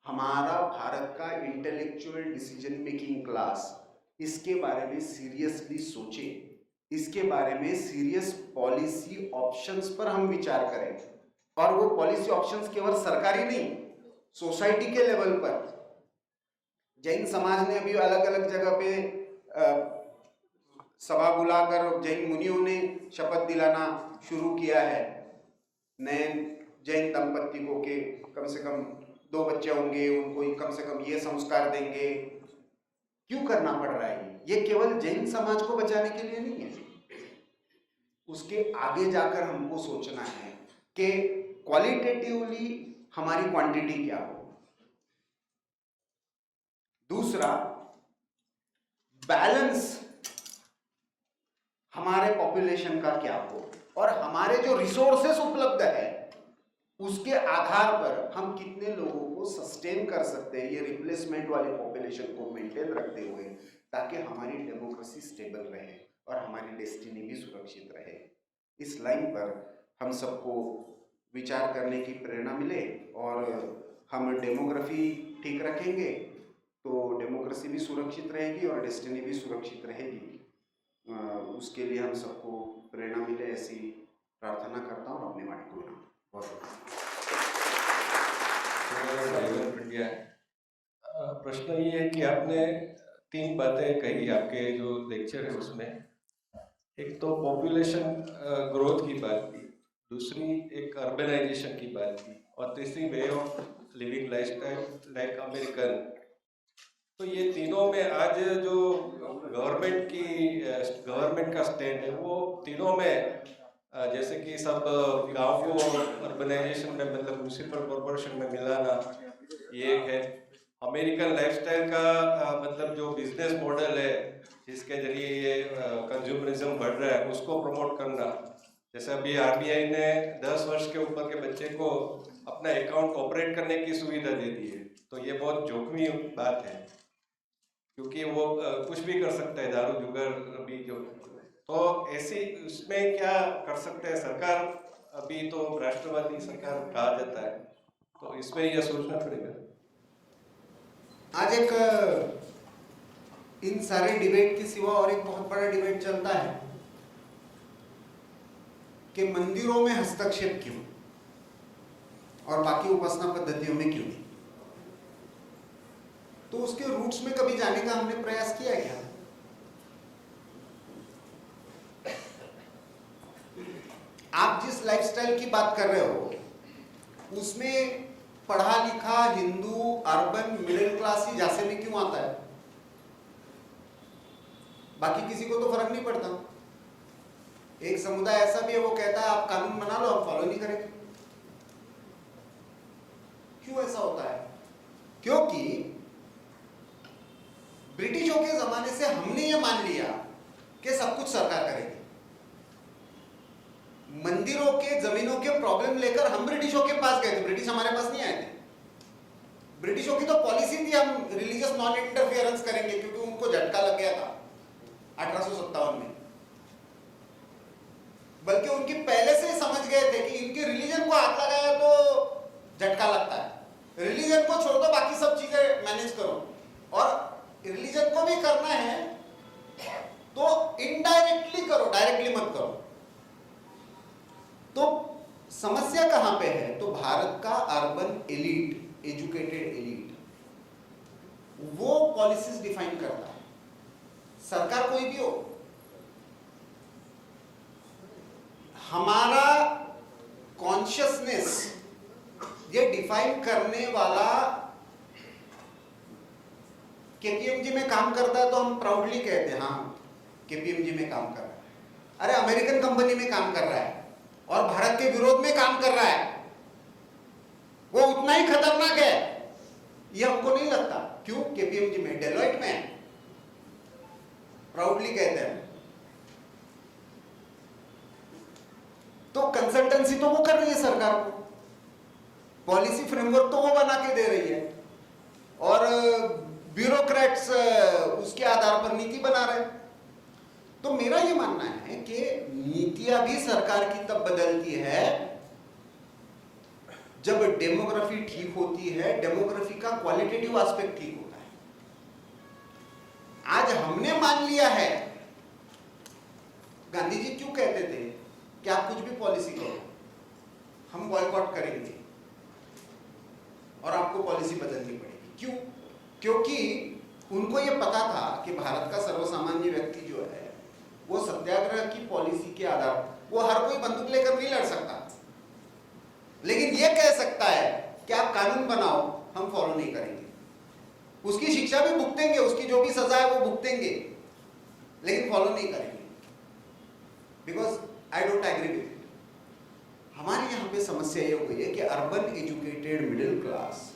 हमारा भारत का इंटेलेक्चुअल डिसीजन मेकिंग क्लास इसके बारे में सीरियसली सोचे, इसके बारे में सीरियस पॉलिसी ऑप्शंस पर हम विचार करें। और वो पॉलिसी ऑप्शंस केवल सरकारी नहीं, सोसाइटी के लेवल पर। जैन समाज ने अभी अलग अलग जगह पे सभा बुलाकर जैन मुनियों ने शपथ दिलाना शुरू किया है नए जैन दंपति को कि कम से कम 2 बच्चे होंगे, उनको कम से कम ये संस्कार देंगे। क्यों करना पड़ रहा है? ये केवल जैन समाज को बचाने के लिए नहीं है, उसके आगे जाकर हमको सोचना है कि क्वालिटेटिवली हमारी क्वांटिटी क्या हो। दूसरा, बैलेंस हमारे पॉपुलेशन का क्या हो, और हमारे जो रिसोर्सेस उपलब्ध है उसके आधार पर हम कितने लोगों को सस्टेन कर सकते हैं, ये रिप्लेसमेंट वाली पॉपुलेशन को मेंटेन रखते हुए, ताकि हमारी डेमोक्रेसी स्टेबल रहे और हमारी डेस्टिनी भी सुरक्षित रहे। इस लाइन पर हम सबको विचार करने की प्रेरणा मिले, और हम डेमोग्राफी ठीक रखेंगे तो डेमोक्रेसी भी सुरक्षित रहेगी और डेस्टिनी भी सुरक्षित रहेगी। उसके लिए हम सबको प्रेरणा मिले, ऐसी प्रार्थना करता हूँ। अपने वाणी को बहुत प्रश्न ये है कि आपने 3 बातें कही आपके जो लेक्चर है उसमें। एक तो पॉपुलेशन ग्रोथ की बात की, दूसरी एक अर्बनाइजेशन की बात की, और तीसरी way of living lifestyle like American. तो ये तीनों में आज जो गवर्नमेंट का स्टैंड है वो तीनों में जैसे कि सब गांव को अर्बनाइजेशन में मतलब म्यूनिसिपल कॉर्पोरेशन में मिलाना, ये एक है। अमेरिकन लाइफस्टाइल का मतलब जो बिजनेस मॉडल है जिसके जरिए ये कंज्यूमरिज्म बढ़ रहा है उसको प्रमोट करना। जैसे अभी आरबीआई ने 10 वर्ष के ऊपर के बच्चे को अपना अकाउंट ऑपरेट करने की सुविधा दे दी है, तो ये बहुत जोखिमी बात है क्योंकि वो कुछ भी कर सकता है, दारू जुगार भी जो। तो ऐसी उसमें क्या कर सकते हैं सरकार? अभी तो राष्ट्रवादी सरकार कहा जाता है, तो इसमें यह सोचना पड़ेगा। आज एक इन सारे डिबेट के सिवा और एक बहुत बड़ा डिबेट चलता है कि मंदिरों में हस्तक्षेप क्यों और बाकी उपासना पद्धतियों में क्यों नहीं। तो उसके रूट्स में कभी जाने का हमने प्रयास किया है क्या? आप जिस लाइफस्टाइल की बात कर रहे हो उसमें पढ़ा लिखा हिंदू अर्बन मिडिल क्लास ही झांसे में क्यों आता है? बाकी किसी को तो फर्क नहीं पड़ता। एक समुदाय ऐसा भी है वो कहता है आप कानून बना लो, हम फॉलो नहीं करेंगे। क्यों ऐसा होता है? क्योंकि ब्रिटिशों के जमाने से हमने ये मान लिया कि सब कुछ सरकार करेगी। मंदिरों के जमीनों के प्रॉब्लम लेकर हम ब्रिटिशों के पास गए थे, ब्रिटिश हमारे पास नहीं आए थे। ब्रिटिशों की तो पॉलिसी थी हम रिलीजियस नॉन इंटरफियरेंस करेंगे, क्योंकि उनको झटका लग गया था 1857 में। बल्कि उनकी पहले से समझ गए थे कि इनके रिलीजन को हाथ लगाया तो झटका लगता है। रिलीजन को छोड़ दो, बाकी सब चीजें मैनेज करो, और रिलीजन को भी करना है तो इनडायरेक्टली करो, डायरेक्टली मत करो। तो समस्या कहां पे है? तो भारत का अर्बन एलीट, एजुकेटेड एलीट, वो पॉलिसीज डिफाइन करता है। सरकार कोई भी हो, हमारा कॉन्शियसनेस ये डिफाइन करने वाला केपीएमजी में काम करता है तो हम प्राउडली कहते हैं हाँ केपीएमजी में काम कर रहा है। अरे अमेरिकन कंपनी में काम कर रहा है और भारत के विरोध में काम कर रहा है, वो उतना ही खतरनाक है ये हमको नहीं लगता। क्यों? केपीएमजी में, डेलॉइट में प्राउडली कहते हैं। तो कंसल्टेंसी तो वो कर रही है सरकार को, पॉलिसी फ्रेमवर्क तो वो बना के दे रही है और ब्यूरोक्रेट्स उसके आधार पर नीति बना रहे हैं। तो मेरा ये मानना है कि नीतियां भी सरकार की तब बदलती है जब डेमोग्राफी ठीक होती है, डेमोग्राफी का क्वालिटेटिव एस्पेक्ट ठीक होता है। आज हमने मान लिया है, गांधी जी क्यों कहते थे कि आप कुछ भी पॉलिसी करो, हम बॉयकॉट करेंगे और आपको पॉलिसी बदलनी पड़ेगी। क्यों? क्योंकि उनको यह पता था कि भारत का सर्वसामान्य व्यक्ति जो है वो सत्याग्रह की पॉलिसी के आधार, वो हर कोई बंदूक लेकर नहीं लड़ सकता, लेकिन यह कह सकता है कि आप कानून बनाओ, हम फॉलो नहीं करेंगे। उसकी शिक्षा भी भुगतेंगे, उसकी जो भी सजा है वो भुगतेंगे, लेकिन फॉलो नहीं करेंगे, because I don't agree with it. हमारे यहां पे समस्या ये हुई है कि urban educated middle class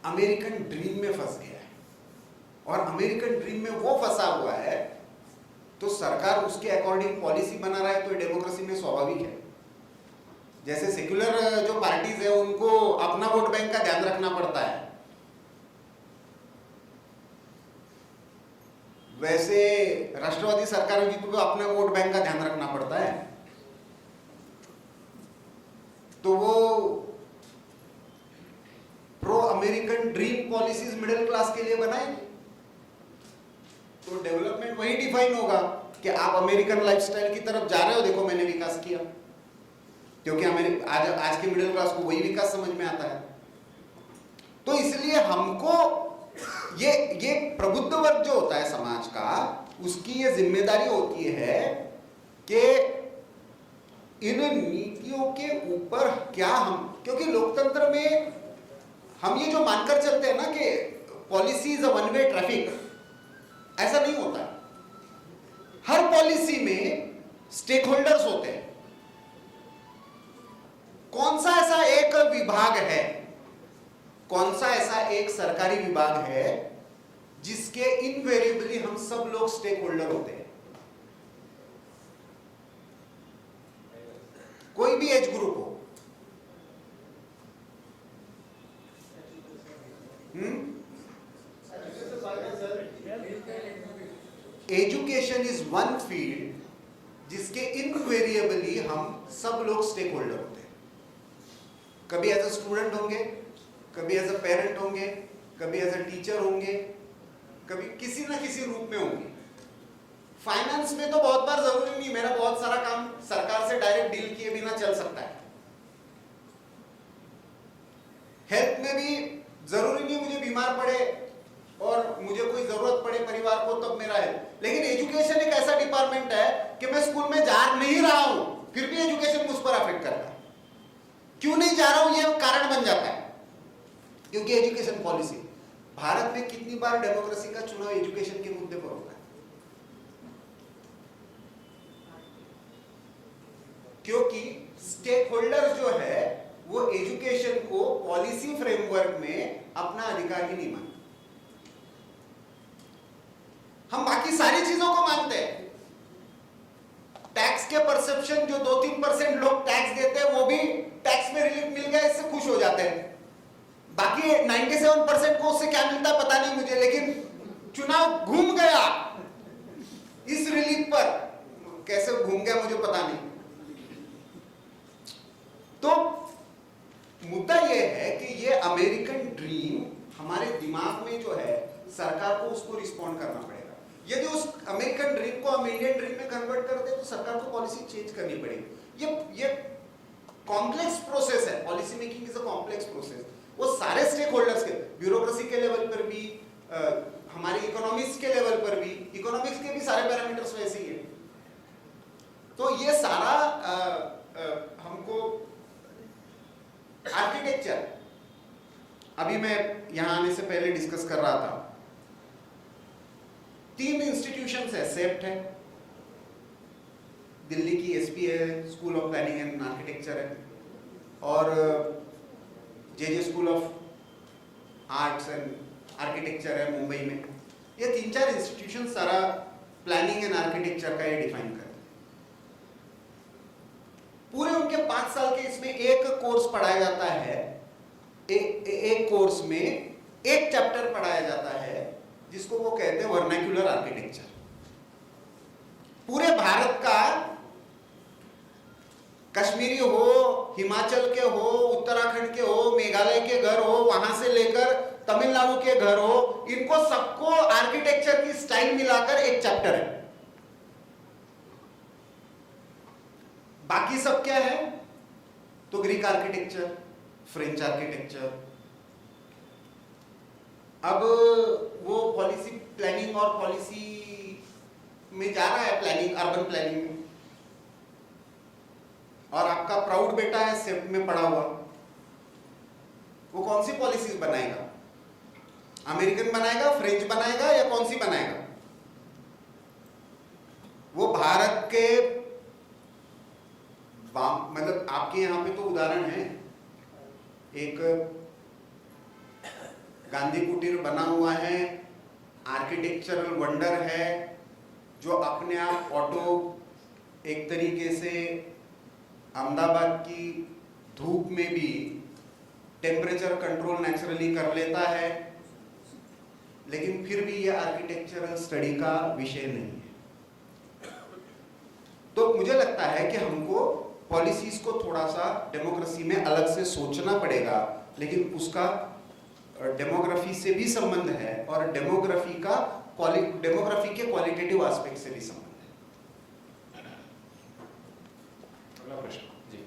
American dream में फंस गया है, और अमेरिकन ड्रीम में वो फंसा हुआ है तो सरकार उसके अकॉर्डिंग पॉलिसी बना रहा है, तो डेमोक्रेसी में स्वाभाविक है। जैसे सेक्युलर जो पार्टीज है उनको अपना वोट बैंक का ध्यान रखना पड़ता है, वैसे राष्ट्रवादी सरकार को अपने वोट बैंक का ध्यान रखना पड़ता है। तो वो pro American dream policies middle class के लिए बनाएंगे, तो डेवलपमेंट वही डिफाइन होगा कि आप अमेरिकन लाइफस्टाइल की तरफ जा रहे हो, देखो मैंने विकास किया, क्योंकि आज के मिडिल क्लास को वही विकास समझ में आता है। तो इसलिए हमको ये प्रबुद्ध वर्ग जो होता है समाज का, उसकी ये जिम्मेदारी होती है कि इन नीतियों के ऊपर क्या हम, क्योंकि लोकतंत्र में हम ये जो मानकर चलते हैं ना कि policy is a one way traffic, ऐसा नहीं होता। हर पॉलिसी में स्टेक होल्डर्स होते हैं। कौन सा ऐसा एक विभाग है, कौन सा ऐसा एक सरकारी विभाग है जिसके इनवेरिएबली हम सब लोग स्टेक होल्डर होते हैं? कोई भी एज ग्रुप हो, एजुकेशन इज वन फील्ड जिसके इनवेरिएबली हम सब लोग स्टेक होल्डर होते हैं। कभी एज अ स्टूडेंट होंगे, कभी एज अ पेरेंट होंगे, कभी एज अ टीचर होंगे, कभी किसी ना किसी रूप में होंगे। फाइनेंस में तो बहुत बार जरूरी नहीं, मेरा बहुत सारा काम सरकार से डायरेक्ट डील किए बिना चल सकता है। हेल्थ में भी जरूरी नहीं मुझे बीमार पड़े और मुझे कोई जरूरत पड़े परिवार को तब मेरा है। लेकिन एजुकेशन एक ऐसा डिपार्टमेंट है कि मैं स्कूल में जा नहीं रहा हूं फिर भी एजुकेशन मुझ पर अफेक्ट करता है। क्यों नहीं जा रहा हूं यह कारण बन जाता है, क्योंकि एजुकेशन पॉलिसी। भारत में कितनी बार डेमोक्रेसी का चुनाव एजुकेशन के मुद्दे पर होता है? क्योंकि स्टेक होल्डर जो है वो एजुकेशन को पॉलिसी फ्रेमवर्क में अपना अधिकार ही नहीं मानते। हम बाकी सारी चीजों को मानते हैं। टैक्स के परसेप्शन जो 2-3% लोग टैक्स देते हैं वो भी टैक्स में रिलीफ मिल गया इससे खुश हो जाते हैं। बाकी 97% को उससे क्या मिलता है पता नहीं मुझे, लेकिन चुनाव घूम गया इस रिलीफ पर, कैसे घूम गया मुझे पता नहीं। तो मुद्दा यह है कि ये अमेरिकन ड्रीम हमारे दिमाग में जो है सरकार को उसको रिस्पॉन्ड करना पड़ेगा। यदि उस अमेरिकन ड्रीम को हम इंडियन ड्रीम में कन्वर्ट कर दे तो सरकार को पॉलिसी चेंज करनी पड़ेगी। ये कॉम्प्लेक्स प्रोसेस है, policy making is a complex process. वो सारे स्टेक होल्डर्स के, ब्यूरोक्रेसी के लेवल पर भी, हमारे इकोनॉमिक्स के लेवल पर भी, इकोनॉमिक्स के भी सारे पैरामीटर्स वैसे ही है। तो ये सारा हमको आर्किटेक्चर, अभी मैं यहां आने से पहले डिस्कस कर रहा था, 3 इंस्टीट्यूशंस है, सेप्ट है, दिल्ली की एसपी है, school of planning and architecture है, और J school of arts and architecture है मुंबई में। ये 3-4 इंस्टीट्यूशन सारा प्लानिंग एंड आर्किटेक्चर का ये डिफाइन करते हैं। पूरे उनके 5 साल के इसमें एक कोर्स पढ़ाया जाता है, एक कोर्स में एक चैप्टर पढ़ाया जाता है जिसको वो कहते हैं वर्नाक्युलर आर्किटेक्चर। पूरे भारत का, कश्मीरी हो, हिमाचल के हो, उत्तराखंड के हो, मेघालय के घर हो, वहां से लेकर तमिलनाडु के घर हो, इनको सबको आर्किटेक्चर की स्टाइल मिलाकर एक चैप्टर है। बाकी सब क्या है? तो ग्रीक आर्किटेक्चर, फ्रेंच आर्किटेक्चर। अब वो पॉलिसी प्लानिंग और पॉलिसी में जा रहा है, प्लानिंग, अर्बन प्लानिंग में, और आपका प्राउड बेटा है सेप्ट में पढ़ा हुआ, वो कौन सी पॉलिसीज बनाएगा? अमेरिकन बनाएगा, फ्रेंच बनाएगा, या कौन सी बनाएगा? वो भारत के, मतलब आपके यहां पे तो उदाहरण है, एक गांधी कुटीर बना हुआ है, आर्किटेक्चरल वंडर है, जो अपने आप ऑटो एक तरीके से अहमदाबाद की धूप में भी टेम्परेचर कंट्रोल नेचुरली कर लेता है, लेकिन फिर भी यह आर्किटेक्चरल स्टडी का विषय नहीं है। तो मुझे लगता है कि हमको पॉलिसीज को थोड़ा सा डेमोक्रेसी में अलग से सोचना पड़ेगा, लेकिन उसका डेमोग्राफी से भी संबंध है और डेमोग्राफी के क्वालिटेटिव एस्पेक्ट से भी संबंध है। अगला प्रश्न जी।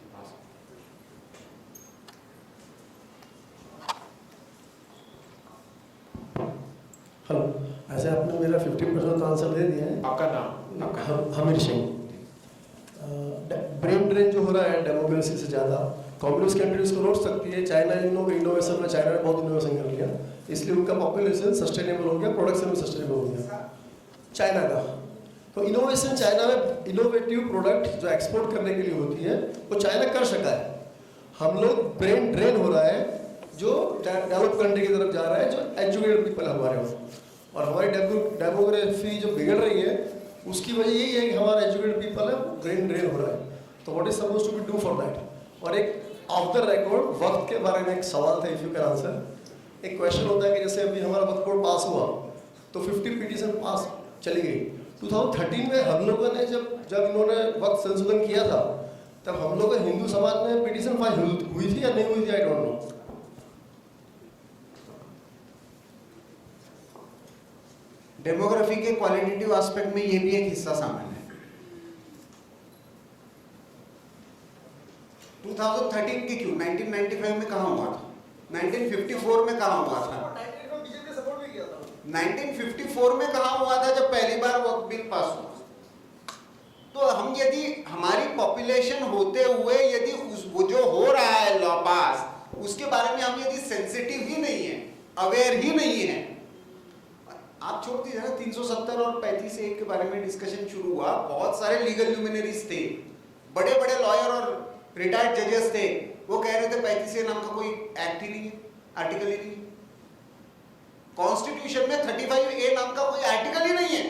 हेलो, ऐसे आपने मेरा 50% आंसर दे दिया है। आपका नाम? हमीर सिंह। ब्रेन ड्रेन जो हो रहा है डेमोक्रेसी से ज़्यादा, कम्युनिस्ट कंट्रीज को रोक सकती है। चाइना इनोवेशन में, चाइना ने बहुत इनोवेशन कर लिया, इसलिए उनका पॉपुलेशन सस्टेनेबल हो गया, प्रोडक्शन भी सस्टेनेबल हो गया चाइना का। तो इनोवेशन चाइना में, इनोवेटिव प्रोडक्ट जो एक्सपोर्ट करने के लिए होती है, वो चाइना कर सका है। हम लोग ब्रेन ड्रेन हो रहा है जो डेवलप कंट्री की तरफ जा रहा है, जो एजुकेटेड पीपल हमारे हो, और हमारी डेमोग्राफी जो बिगड़ रही है उसकी वजह यही है कि हमारा एजुकेटेड पीपल है, ब्रेन ड्रेन हो रहा है। तो what is suppose to be do for that? और एक ऑफ द रिकॉर्ड वक्त के बारे में एक सवाल था, इफ यू कैन आंसर। एक क्वेश्चन होता है कि जैसे अभी हमारा वक्त बोर्ड पास हुआ तो 50 पिटीशन पास चली गई। 2013 में हम लोगों ने जब इन्होंने वक्त संशोधन किया था, तब हम लोग हिंदू समाज में पिटीशन पास हुई थी या नहीं हुई थी? I don't know. डेमोग्राफी के क्वालिटेटिव एस्पेक्ट में ये भी एक हिस्सा शामिल है। 2013 की क्यों, 1995 में कहाँ हुआ था? 1954 में कहाँ हुआ था? 1954 में कहाँ हुआ था जब पहली बार वक्त बिल पास हुआ? तो हम यदि हमारी पॉपुलेशन होते हुए यदि वो जो हो रहा है लॉ पास, उसके बारे में हम यदि सेंसिटिव ही नहीं है, अवेयर ही नहीं है, आप छोड़ दीजिए ना, 370 और 35A के बारे में डिस्कशन शुरू हुआ, बहुत सारे लीगल ल्यूमिनरीज थे, बड़े बड़े लॉयर और रिटायर्ड जजेस थे, वो कह रहे थे 35A नाम का कोई एक्ट ही नहीं है, आर्टिकल ही नहीं है। कॉन्स्टिट्यूशन में 35A नाम का कोई आर्टिकल ही नहीं है।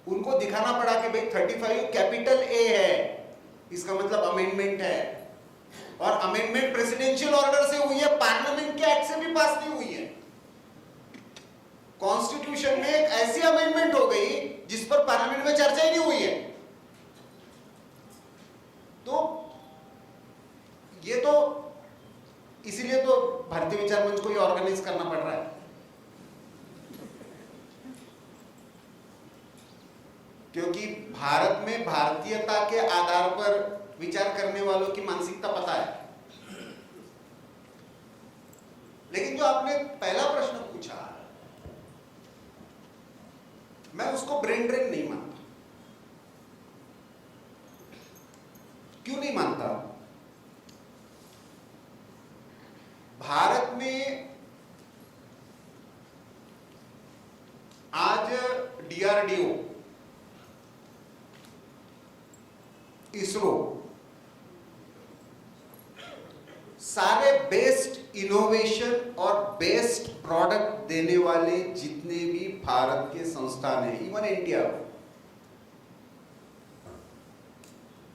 उनको दिखाना पड़ा कि भाई 35 कैपिटल A है, इसका मतलब अमेंडमेंट है, और अमेंडमेंट प्रेसिडेंशियल ऑर्डर से हुई है, पार्लियामेंट के एक्ट से भी पास नहीं हुई है। कॉन्स्टिट्यूशन में एक ऐसी अमेंडमेंट हो गई जिस पर पार्लियामेंट में चर्चा ही नहीं हुई है। तो ये तो इसीलिए तो भारतीय विचार मंच को ये ऑर्गेनाइज करना पड़ रहा है, क्योंकि भारत में भारतीयता के आधार पर विचार करने वालों की मानसिकता पता है। लेकिन जो आपने पहला प्रश्न पूछा, मैं उसको ब्रेन ड्रेन नहीं मानता। नहीं मानता। भारत में आज डीआरडीओ, इसरो सारे बेस्ट इनोवेशन और बेस्ट प्रोडक्ट देने वाले जितने भी भारत के संस्थान हैं, इवन इंडिया,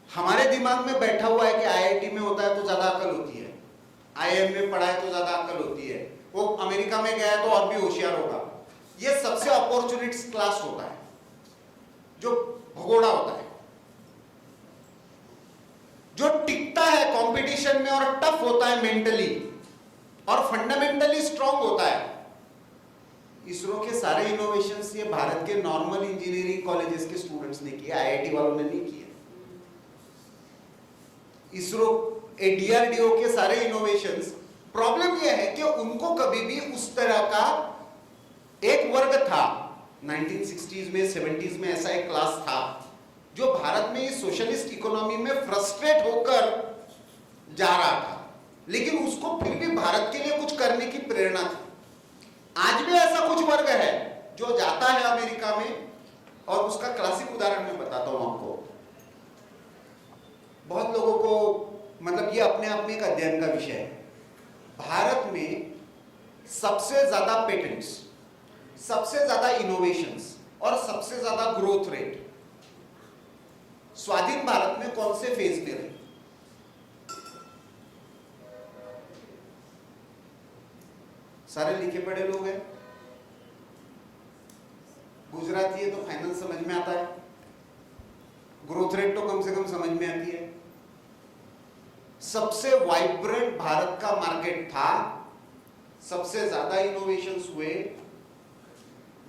हमारे दिमाग में बैठा हुआ है कि आईआईटी में होता है तो ज्यादा अकल होती है, आईआईएम में पढ़ा है तो ज्यादा अकल होती है, वो अमेरिका में गया है तो और भी होशियार होगा। ये सबसे अपॉर्चुनिटीज क्लास होता है, जो भगोड़ा होता है, जो टिकता है कंपटीशन में और टफ होता है मेंटली और फंडामेंटली स्ट्रांग होता है। इसरो के सारे इनोवेशंस ये भारत के नॉर्मल इंजीनियरिंग कॉलेजेस के स्टूडेंट्स ने किए, आईआईटी वालों ने नहीं किए। इसरो डीआरडीओ के सारे इनोवेशंस, प्रॉब्लम यह है कि उनको कभी भी उस तरह का एक वर्ग था 1960s में 70s में, ऐसा एक क्लास था जो भारत में इस सोशलिस्ट इकोनॉमी में फ्रस्ट्रेट होकर जा रहा था, लेकिन उसको फिर भी भारत के लिए कुछ करने की प्रेरणा थी। आज भी ऐसा कुछ वर्ग है जो जाता है अमेरिका में, और उसका क्लासिक उदाहरण मैं बताता हूं आपको। बहुत लोगों को मतलब ये अपने आप में एक अध्ययन का विषय है। भारत में सबसे ज्यादा पेटेंट्स, सबसे ज्यादा इनोवेशंस और सबसे ज्यादा ग्रोथ रेट स्वाधीन भारत में कौन से फेज में रहे? सारे लिखे पढ़े लोग हैं, गुजराती है तो फाइनल समझ में आता है, ग्रोथ रेट तो कम से कम समझ में आती है। सबसे वाइब्रेंट भारत का मार्केट था, सबसे ज्यादा इनोवेशंस हुए,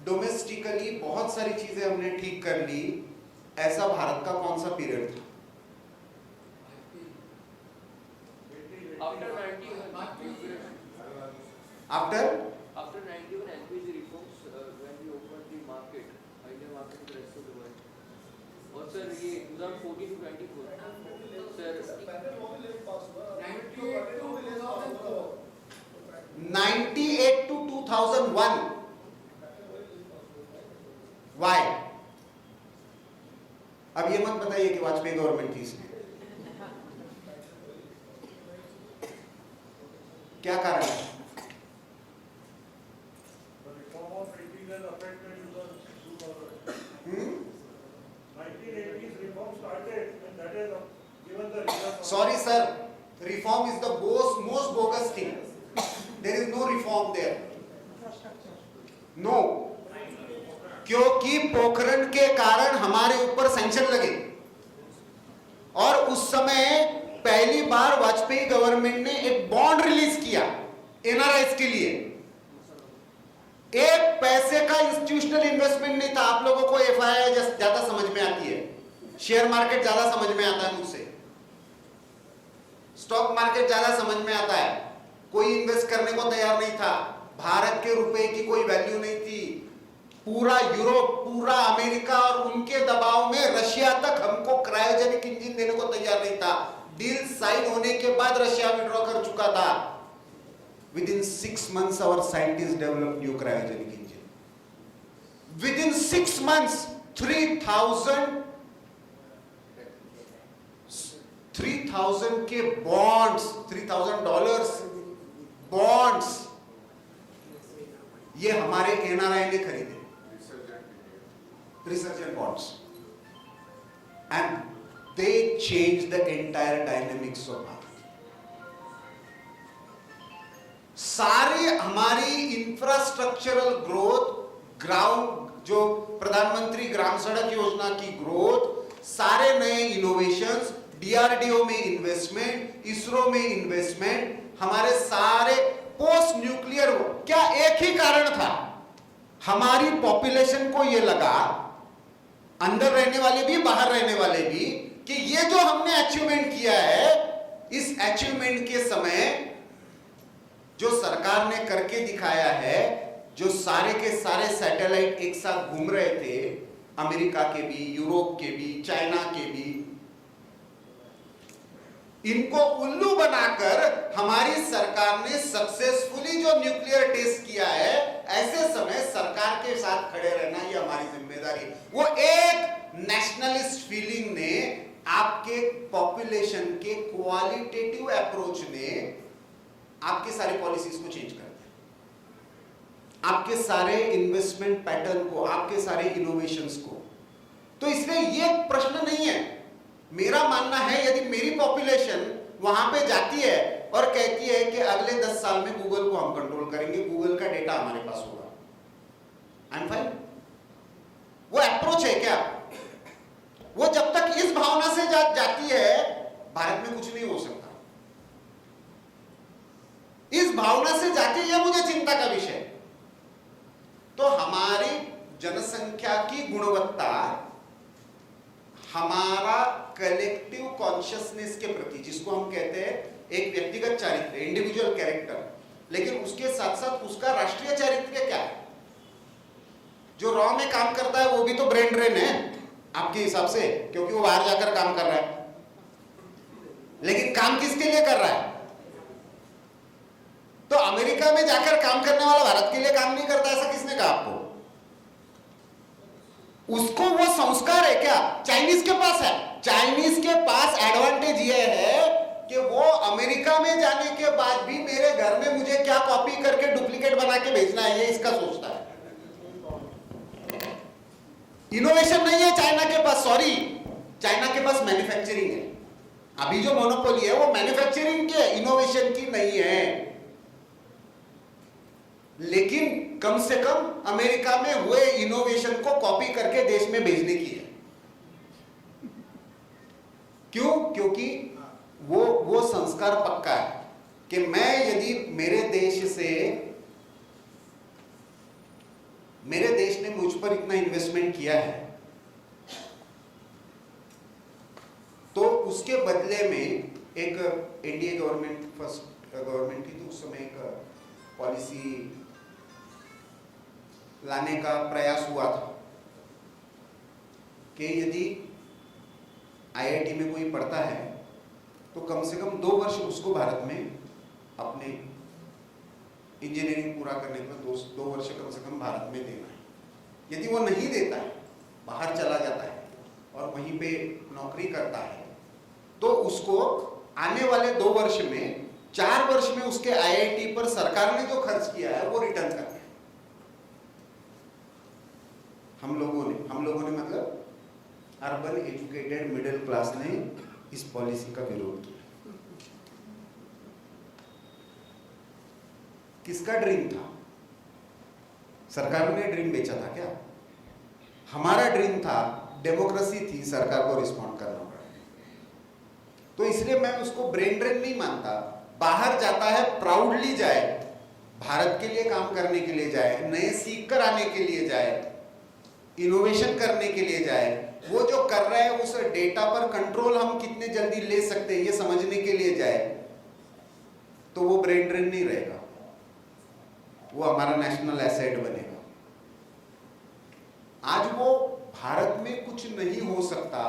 डोमेस्टिकली बहुत सारी चीजें हमने ठीक कर ली। ऐसा भारत का कौन सा पीरियड था? After 91 LPG reforms, when we opened the market, Indian market to the rest of the world. और सर ये 2014 to 24, सर 98 to 2001, why? अब ये मत बताइए कि वाजपेयी गवर्नमेंट थी इसमें, क्या कारण है? Sorry sir, reform is the most bogus thing. There is no reform there. No. क्योंकि पोखरण के कारण हमारे ऊपर सैंक्शन लगे, और उस समय पहली बार वाजपेयी गवर्नमेंट ने एक बॉन्ड रिलीज किया एनआरआईज के लिए। एक पैसे का इंस्टीट्यूशनल इन्वेस्टमेंट नहीं था। आप लोगों को एफआईआई ज्यादा समझ में आती है, शेयर मार्केट ज्यादा समझ में आता है मुझसे, स्टॉक मार्केट ज्यादा समझ में आता है। कोई इन्वेस्ट करने को तैयार नहीं था, भारत के रुपए की कोई वैल्यू नहीं थी। पूरा यूरोप, पूरा अमेरिका और उनके दबाव में रशिया तक हमको क्रायोजेनिक इंजन देने को तैयार नहीं था। डील साइन होने के बाद रशिया विड्रॉ कर चुका था। Within 6 months our scientists developed new cryogenic engine. Within 6 months 3,000 के बॉन्ड्स, $3,000 बॉन्ड्स ये हमारे एनआरआई ने खरीदे, resurgent bonds, and they change the entire dynamics of Bharat. सारी हमारी इंफ्रास्ट्रक्चरल ग्रोथ, ग्राउंड जो प्रधानमंत्री ग्राम सड़क योजना की ग्रोथ, सारे नए इनोवेशंस, डीआरडीओ में इन्वेस्टमेंट, इसरो में इन्वेस्टमेंट, हमारे सारे पोस्ट न्यूक्लियर, क्या एक ही कारण था? हमारी पॉपुलेशन को यह लगा, अंदर रहने वाले भी बाहर रहने वाले भी, कि ये जो हमने अचीवमेंट किया है, इस अचीवमेंट के समय जो सरकार ने करके दिखाया है, जो सारे के सारे सैटेलाइट एक साथ घूम रहे थे, अमेरिका के भी, यूरोप के भी, चाइना के भी, इनको उल्लू बनाकर हमारी सरकार ने सक्सेसफुली जो न्यूक्लियर टेस्ट किया है, ऐसे समय सरकार के साथ खड़े रहना ये हमारी जिम्मेदारी। वो एक नेशनलिस्ट फीलिंग ने, आपके पॉपुलेशन के क्वालिटेटिव अप्रोच ने आपके सारे पॉलिसीज को चेंज कर दिया, आपके सारे इन्वेस्टमेंट पैटर्न को, आपके सारे इनोवेशंस को। तो इसलिए ये प्रश्न नहीं है। मेरा मानना है यदि मेरी पॉपुलेशन वहां पे जाती है और कहती है कि अगले 10 साल में गूगल को हम कंट्रोल करेंगे, गूगल का डेटा हमारे पास होगा, आई एम फाइन। वो अप्रोच है क्या? वो जब तक इस भावना से जाती है, भारत में कुछ नहीं हो सकता। इस भावना से जाके यह मुझे चिंता का विषय। तो हमारी जनसंख्या की गुणवत्ता, हमारा कलेक्टिव कॉन्शियसनेस के प्रति, जिसको हम कहते हैं एक व्यक्तिगत चारित्र्य, इंडिविजुअल कैरेक्टर, लेकिन उसके साथ साथ उसका राष्ट्रीय चारित्र्य क्या है? जो रॉ में काम करता है वो भी तो ब्रेन ड्रेन है आपके हिसाब से, क्योंकि वो बाहर जाकर काम कर रहा है। लेकिन काम किसके लिए कर रहा है? तो अमेरिका में जाकर काम करने वाला भारत के लिए काम नहीं करता, ऐसा किसने कहा आपको? उसको वो संस्कार है क्या? चाइनीज के पास है। चाइनीज के पास एडवांटेज ये है कि वो अमेरिका में जाने के बाद भी मेरे घर में मुझे क्या कॉपी करके डुप्लीकेट बना के भेजना है, ये इसका सोचता है। इनोवेशन नहीं है चाइना के पास, सॉरी, चाइना के पास मैन्युफैक्चरिंग है। अभी जो मोनोपोली है वो मैन्युफैक्चरिंग की है, इनोवेशन की नहीं है। लेकिन कम से कम अमेरिका में हुए इनोवेशन को कॉपी करके देश में भेजने की है। क्यों? क्योंकि वो संस्कार पक्का है कि मैं यदि मेरे देश ने मुझ पर इतना इन्वेस्टमेंट किया है, तो उसके बदले में एक एनडीए गवर्नमेंट, फर्स्ट गवर्नमेंट थी, तो उस समय एक पॉलिसी लाने का प्रयास हुआ था कि यदि आईआईटी में कोई पढ़ता है तो कम से कम 2 वर्ष उसको भारत में अपने इंजीनियरिंग पूरा करने के बाद 2 वर्ष कम से कम भारत में देना है। यदि वो नहीं देता है, बाहर चला जाता है और वहीं पे नौकरी करता है, तो उसको आने वाले 2 वर्ष में, 4 वर्ष में उसके आईआईटी पर सरकार ने जो खर्च किया है वो रिटर्न करना है। हम लोगों ने मतलब अर्बन एजुकेटेड मिडिल क्लास ने इस पॉलिसी का विरोध किया। किसका ड्रीम था? सरकार ने ड्रीम बेचा था क्या? हमारा ड्रीम था, डेमोक्रेसी थी, सरकार को रिस्पॉन्ड करना पड़ा। तो इसलिए मैं उसको ब्रेन ड्रेन नहीं मानता। बाहर जाता है, प्राउडली जाए, भारत के लिए काम करने के लिए जाए, नए सीख कर आने के लिए जाए, इनोवेशन करने के लिए जाए, वो जो कर रहा है उस डेटा पर कंट्रोल हम कितने जल्दी ले सकते हैं ये समझने के लिए जाए, तो वो ब्रेन ड्रेन नहीं रहेगा, वो हमारा नेशनल एसेट बनेगा। आज वो भारत में कुछ नहीं हो सकता,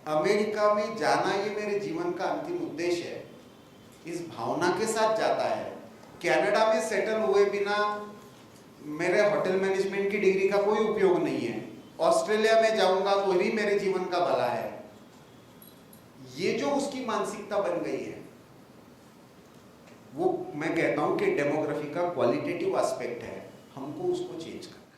अमेरिका में जाना ये मेरे जीवन का अंतिम उद्देश्य है, इस भावना के साथ जाता है। कनाडा में सेटल हुए बिना मेरे होटल मैनेजमेंट की डिग्री का कोई उपयोग नहीं है। ऑस्ट्रेलिया में जाऊंगा तो भी मेरे जीवन का भला है। ये जो उसकी मानसिकता बन गई है, वो मैं कहता हूं कि डेमोग्राफी का क्वालिटेटिव एस्पेक्ट है, हमको उसको चेंज करना।